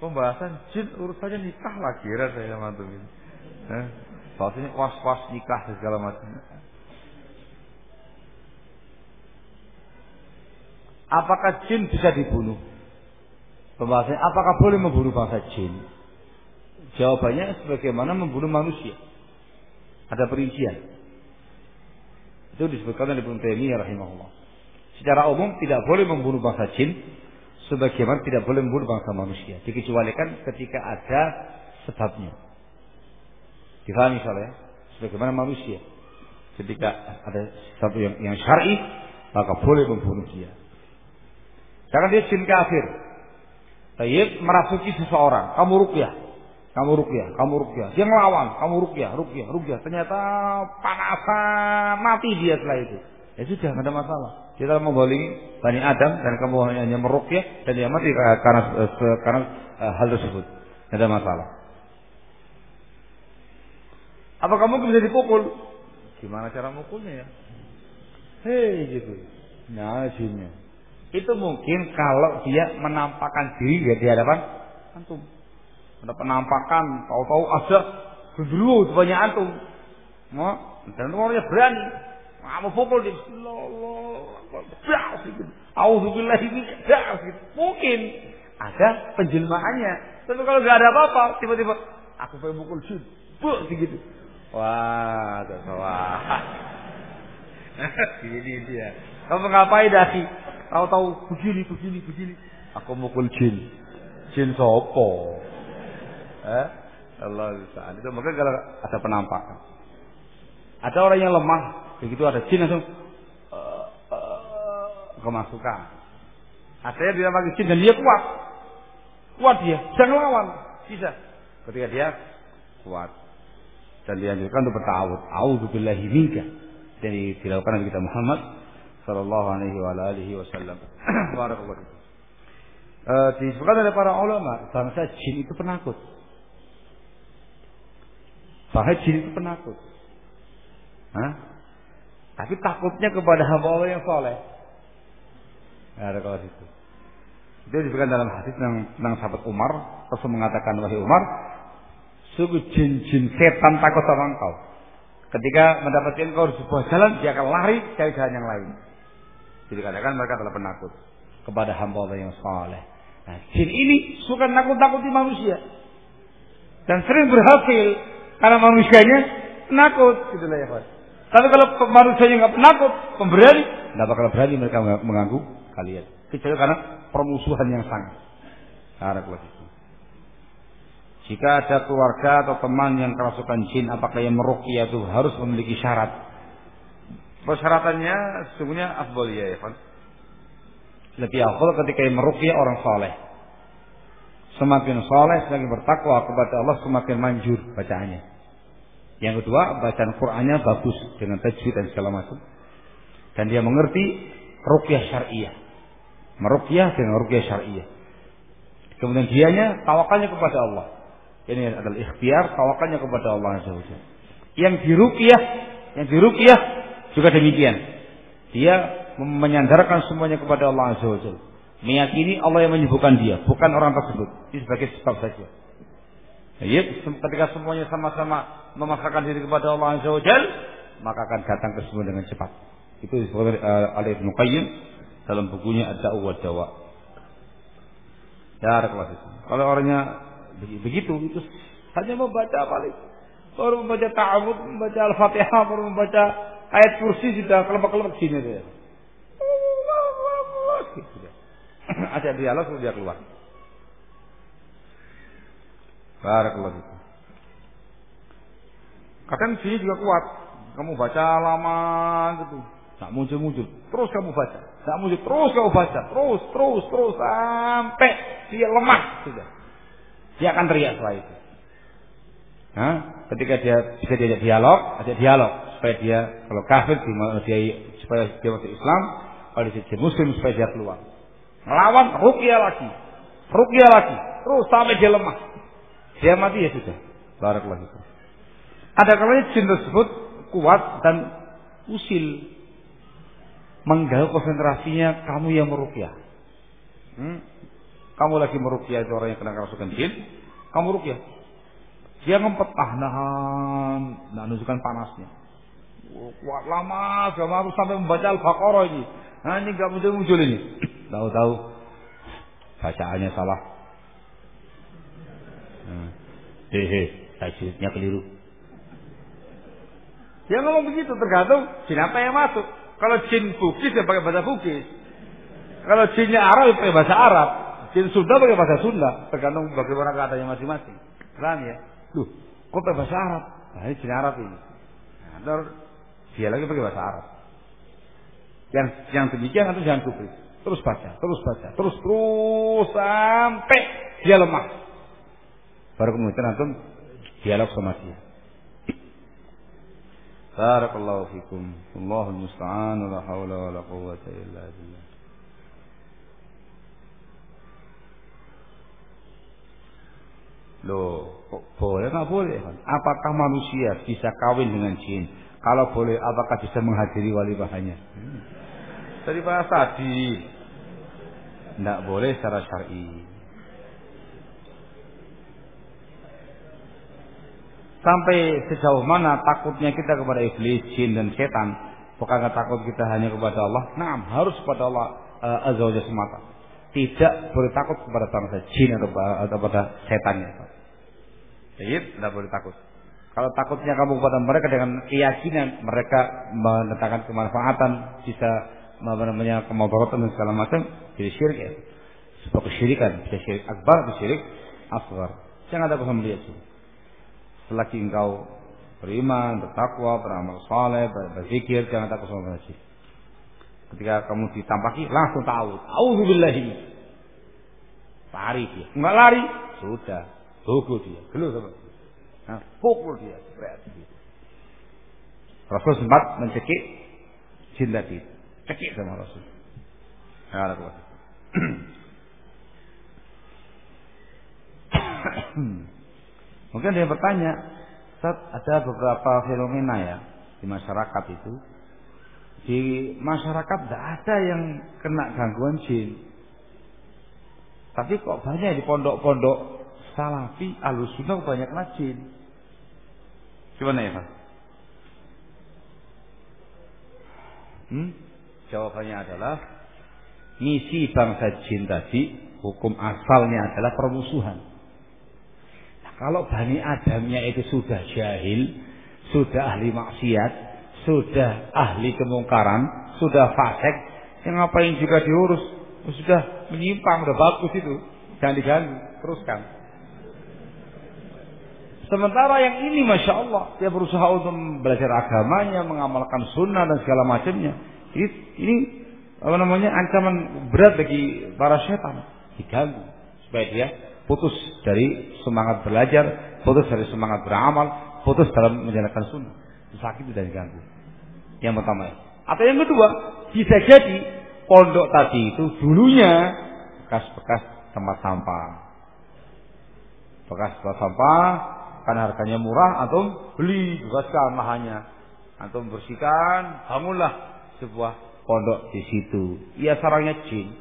Pembahasan jin urusannya nikah lagi saya mantu ini. Bahasanya was-was nikah segala macam. Apakah jin bisa dibunuh? Pembahasannya apakah boleh membunuh bangsa jin? Jawabannya sebagaimana membunuh manusia. Ada perincian. Itu disebutkan oleh Ibnu Taimiyah rahimahullah. Secara umum tidak boleh membunuh bangsa jin sebagaimana tidak boleh membunuh bangsa manusia, dikecualikan ketika ada sebabnya. Difahami soalnya, sebagaimana manusia, ketika ada sesuatu yang syar'i, maka boleh membunuh dia. Jangan dia jin kafir. Tayyib merasuki seseorang, kamu ruqyah, dia ngelawan, kamu ruqyah, ternyata panasan, mati dia setelah itu. Ya sudah, tidak ada masalah. Dia telah membolingi Bani Adam dan kamu hanya meruqyah dan dia mati karena hal tersebut. Tidak ada masalah. Apa kamu bisa dipukul? Gimana cara mukulnya ya? Hei gitu. Nah, jinnya. Itu mungkin kalau dia menampakkan diri di hadapan antum. Ada penampakan, tahu-tahu ada genderuwo di banyak antum. Dan orangnya berani. Mau pukul dia. Auzubillahi gitu. Mungkin ada penjelmaannya. Tapi kalau nggak ada apa-apa, tiba-tiba aku pengen pukul jin. Begitu. Wah, wah. Ini dia. Kamu ngapain dasi? Tahu-tahu begini. Aku mukul jin. Jin sopo? Allah Ta'ala. Itu maka kalau ada penampakan. Ada orang yang lemah, begitu ada jin langsung kemasukan. Ada yang dia pakai jin dan dia kuat. Kuat dia, bisa ngelawan, bisa. Ketika dia kuat dan dianjurkan untuk bertawud, a'udzubillahi minka. Jadi dilakukan Nabi kita Muhammad sallallahu alaihi wasallam. Barakallahu. Disebutkan oleh para ulama, bangsa jin itu penakut. Bangsa jin itu penakut. Tapi takutnya kepada hamba Allah yang soleh. Ada kalau itu. Itu disebutkan dalam hadis tentang sahabat Umar. Rasul mengatakan, wahai Umar, sungguh jin-jin setan takut sama engkau. Ketika mendapatkan engkau di sebuah jalan, dia akan lari cari jalan yang lain. Jadi katakan mereka adalah penakut kepada hamba Allah yang saleh. Nah, jin ini suka nakut-nakuti manusia dan sering berhasil karena manusianya penakut, gitulah ya Pak. Tapi kalau manusianya nggak penakut, pemberani, nggak bakal berani mereka mengganggu kalian. Kecuali karena permusuhan yang sangat. Jika ada keluarga atau teman yang kerasukan jin, apakah yang meruqyah itu harus memiliki syarat? Persyaratannya sesungguhnya afdal ya Pak. Lebih afdal ketika yang meruqyah orang saleh. Semakin saleh, semakin bertakwa kepada Allah, semakin manjur bacaannya. Yang kedua, bacaan Qur'annya bagus dengan tajwid dan segala macam. Dan dia mengerti ruqyah syariah. Meruqyah dengan ruqyah syariah. Kemudian dianya tawakalnya kepada Allah. Ini adalah ikhtiar, tawakalnya kepada Allah Azza wa Jalla. Yang diruqyah juga demikian. Dia menyandarkan semuanya kepada Allah Azza wa Jalla. Meyakini Allah yang menyembuhkan dia, bukan orang tersebut. Ini sebagai sebab saja. Ya, ketika semuanya sama-sama memaksakan diri kepada Allah Azza wa Jalla, maka akan datang kesembuhan dengan cepat. Itu disebutkan oleh Ibnu Qayyim dalam bukunya Ad-Da'u wa Dawa. Ya, kalau orangnya begitu, itu hanya membaca paling, baru membaca ta'awud, membaca Al-Fatihah, baru membaca ayat kursi sudah kelebak-kelebak sini dia. Ada dialog lalu dia keluar. Barakallahu fikum. Kadang sini juga kuat. Kamu baca lama gitu, tak muncul. Terus kamu baca, tak muncul. Terus kamu baca, terus sampai dia lemah sudah. Dia akan teriak setelah itu. Ketika dia bisa diajak dialog supaya dia kalau kafir supaya dia masuk Islam, kalau dia jadi Muslim supaya dia keluar. Melawan ruqyah lagi, terus sampai dia lemah. Dia mati ya sudah. Barakallahu fikum. Ada kalanya jin tersebut kuat dan usil mengganggu konsentrasinya kamu yang meruqyah. Kamu lagi meruqyah itu orang yang kena kerasukan jin, kamu ruqyah. Dia ngempet nahan, menunjukkan panasnya. Kuat lama, harus sampai membaca Al-Baqarah ini. Nah, ini enggak muncul ini. Tahu-tahu bacaannya salah. Tajwidnya keliru. Dia ngomong begitu, tergantung jin apa yang masuk. Kalau jin Bugis ya pakai bahasa Bugis. Kalau jinnya Arab ya pakai bahasa Arab. Jin Sunda pakai bahasa Sunda, tergantung bagaimana keadaannya masing-masing. Paham ya? Loh, kok pakai bahasa Arab? Nah, ini jin Arab ini. Nah, terus dia lagi pakai bahasa Arab. Yang demikian itu jangan kufri. Terus baca, terus sampai dia lemah. Baru kemudian antum dialog sama dia. Barakallahu fikum. Allahul musta'an wa la haula wa la quwwata illa billah. Loh, kok boleh nggak boleh? Apakah manusia bisa kawin dengan jin? Kalau boleh, apakah bisa menghadiri walimahnya? Tadi bahas tadi, tidak boleh secara syar'i. Sampai sejauh mana takutnya kita kepada iblis, jin dan setan? Bukankah takut kita hanya kepada Allah? Nah, harus kepada Allah Azza wa Jalla semata. Tidak boleh takut kepada bangsa jin atau pada setannya. Jadi tidak boleh takut. Kalau takutnya kamu kepada mereka dengan keyakinan mereka mendatangkan kemanfaatan, bisa kemadaratan dan segala macam, jadi syirik ya. Sebuah kesyirikan, bisa syirik akbar, bisa syirik asghar. Jangan takut sama dia sih. Selagi engkau beriman, bertakwa, beramal saleh, berzikir, jangan takut sama dia. Ketika kamu ditampaki, langsung tahu. Auzubillahi. Lari dia. Enggak lari, sudah. Pukul dia. Geluh sama dia. Nah, pukul dia. Rasul sempat mencekik jin tadi. Cekik sama Rasul. Mungkin dia bertanya, Ustaz, ada beberapa fenomena ya di masyarakat itu. Di masyarakat tidak ada yang kena gangguan jin. Tapi kok banyak di pondok-pondok salafi, Ahlussunnah banyak kena jin. Gimana ya Pak? Jawabannya adalah misi bangsa jin tadi, hukum asalnya adalah permusuhan. Nah, kalau Bani Adamnya itu sudah jahil, sudah ahli maksiat, sudah ahli kemungkaran, sudah fasik, yang ngapain juga diurus? Sudah menyimpang, sudah bagus itu, jangan diganggu, teruskan. Sementara yang ini Masya Allah, dia berusaha untuk belajar agamanya, mengamalkan sunnah dan segala macamnya. Ini ancaman berat bagi para setan, diganggu supaya dia putus dari semangat belajar, putus dari semangat beramal, putus dalam menjalankan sunnah. Sakit dan diganggu. Yang pertama. Atau yang kedua, bisa jadi pondok tadi itu dulunya bekas-bekas tempat sampah. Bekas tempat sampah, karena harganya murah, antum beli, bebaskan lahannya, antum bersihkan, bangunlah sebuah pondok di situ. Ia sarangnya jin.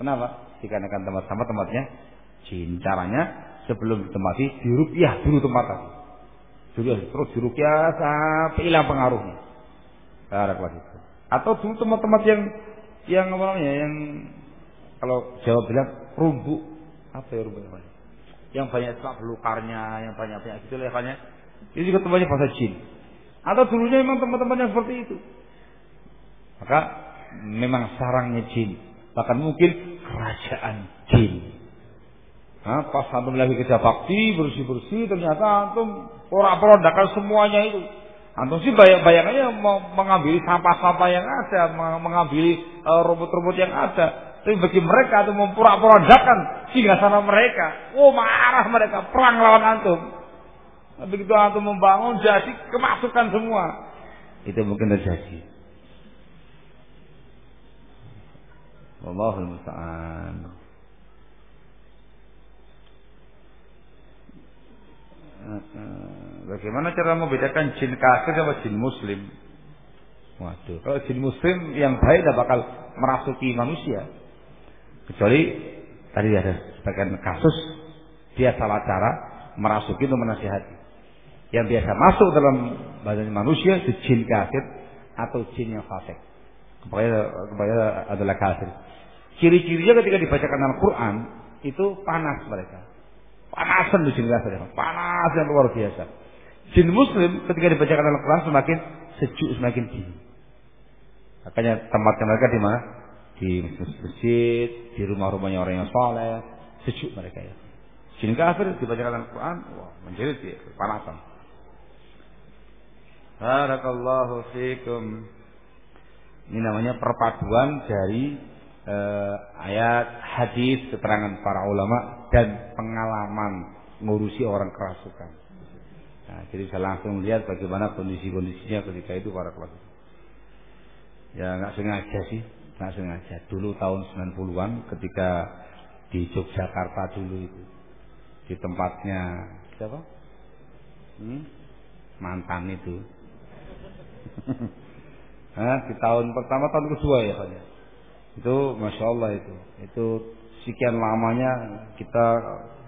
Kenapa? Dikarenakan tempat sampah tempatnya jin. Caranya sebelum ditempati diruqyah dulu tempat tadi. Terus diruqyah sampai hilang pengaruhnya. Atau dulu tempat-tempat yang apa namanya, yang kalau Jawa bilang rumbuk, apa ya rumbuk namanya? Yang banyak selak belukarnya, yang banyak gitu levelnya. Itu juga tempatnya bahasa jin. Atau dulunya memang tempat-tempat yang seperti itu. Maka memang sarangnya jin. Bahkan mungkin kerajaan jin. Nah, pas antum lagi kerja bakti, bersih-bersih, ternyata antum porak-porandakan semuanya itu. Antum sih bayangannya mau mengambil sampah-sampah yang ada, mengambil rumput-rumput yang ada. Tapi bagi mereka itu memporak-porandakan singgasana mereka. Oh, marah mereka, perang lawan antum. Nah, begitu antum membangun, jadi kemasukan semua. Itu mungkin terjadi. Wallahul musta'an. Bagaimana cara membedakan jin kafir sama jin muslim? Waduh, kalau jin muslim yang baik tidak bakal merasuki manusia. Kecuali tadi ada sebagian kasus dia salah cara merasuki untuk menasihati. Yang biasa masuk dalam badan manusia itu jin kafir atau jin yang fasik. Kebanyakan adalah kafir. Ciri-cirinya ketika dibacakan Al-Quran itu panas mereka. Panasan di jin kafir, panas yang luar biasa. Jin muslim ketika dibacakan Al-Quran semakin sejuk, semakin dingin. Makanya tempatnya mereka di mana? di masjid, di rumah-rumahnya orang yang saleh, sejuk mereka ya. Jin kafir dibacakan Al-Quran, wah menjerit dia, kepanasan. Barakallahu fikum. Ini namanya perpaduan dari ayat, hadis, keterangan para ulama dan pengalaman ngurusi orang kerasukan. Nah, jadi saya langsung lihat bagaimana kondisi-kondisinya ketika itu para kelas. Ya nggak sengaja sih, nggak sengaja. Dulu tahun 90-an ketika di Yogyakarta dulu itu, di tempatnya siapa? Mantan itu. Di tahun pertama, tahun kedua ya Pak. Itu Masya Allah itu sekian lamanya kita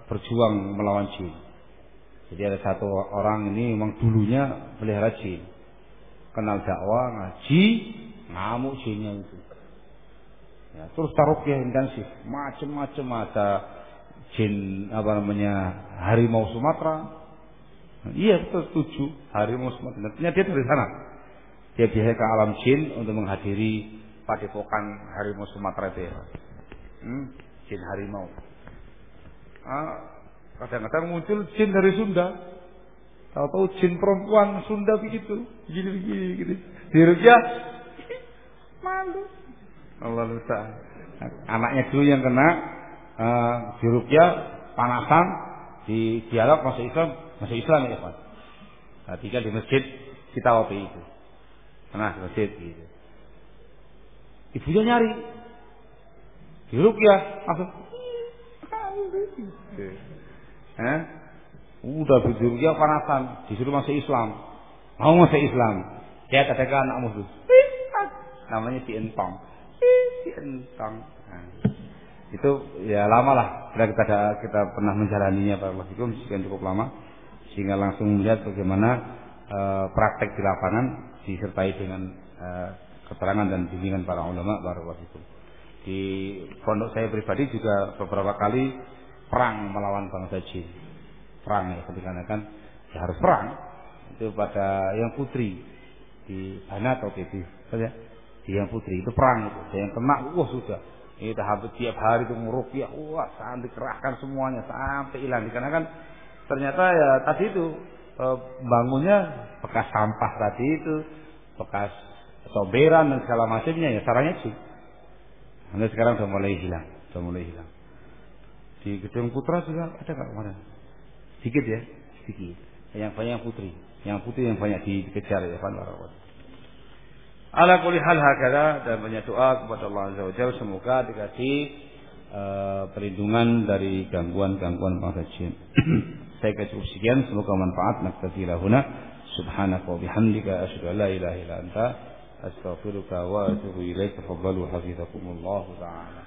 berjuang melawan jin. Jadi ada satu orang ini memang dulunya pelihara jin, kenal dakwah, ngaji, ngamuk jinnya itu. Ya, terus taruh intensif, macam-macam, ada jin harimau Sumatera. Iya betul, setuju, harimau Sumatera. Ternyata dia dari sana. Dia biasa ke alam jin untuk menghadiri padepokan harimau Sumatera itu ya. Jin harimau. Kadang-kadang muncul jin dari Sunda. Tahu-tahu jin perempuan Sunda begitu. Gini gitu. Diruqyah malu. Allah lupa. Anaknya dulu yang kena diruqyah panasan, di dialog masuk Islam ya Pak. Tinggal di masjid kita waktu itu. Di masjid gitu. Ibunya nyari. Diruqyah langsung. Udah diruqyah panasan, disuruh masuk Islam. Mau masuk Islam. Dia katakan anakmu tuh. Namanya si Entong. Itu ya lama lah kita pernah menjalaninya Pak Wafikum, sekian cukup lama sehingga langsung melihat bagaimana praktek di lapangan disertai dengan keterangan dan bimbingan para ulama Pak Wafikum. Di pondok saya pribadi juga beberapa kali perang melawan bangsa jin. Perang ya, ketika kan ya harus perang itu pada yang putri di Banat atau di saja. Di yang putri itu perang itu. Yang kena sudah. Ini hampir tiap hari itu meruqyah, sampai dikerahkan semuanya sampai hilang. Karena kan ternyata ya tadi itu bangunnya bekas sampah tadi itu, bekas soberan dan segala macamnya ya sarangnya sih. Sampai sekarang sudah mulai hilang. Di Gedung Putra juga ada nggak kemarin? Sedikit ya, sedikit. Yang banyak putri yang banyak dikejar ya Pak. Ala kulli hal hakala, dan banyak doa kepada Allah Azza wa Jalla semoga dikasih perlindungan dari gangguan-gangguan bangsa jin. Saya cukup sekian, semoga manfaat. Naktafi lahuna subhanaka wa bihamdika asyhadu an la ilaha illa anta astaghfiruka wa atubu ilaik. Tafaddalu hafizakumullah taala.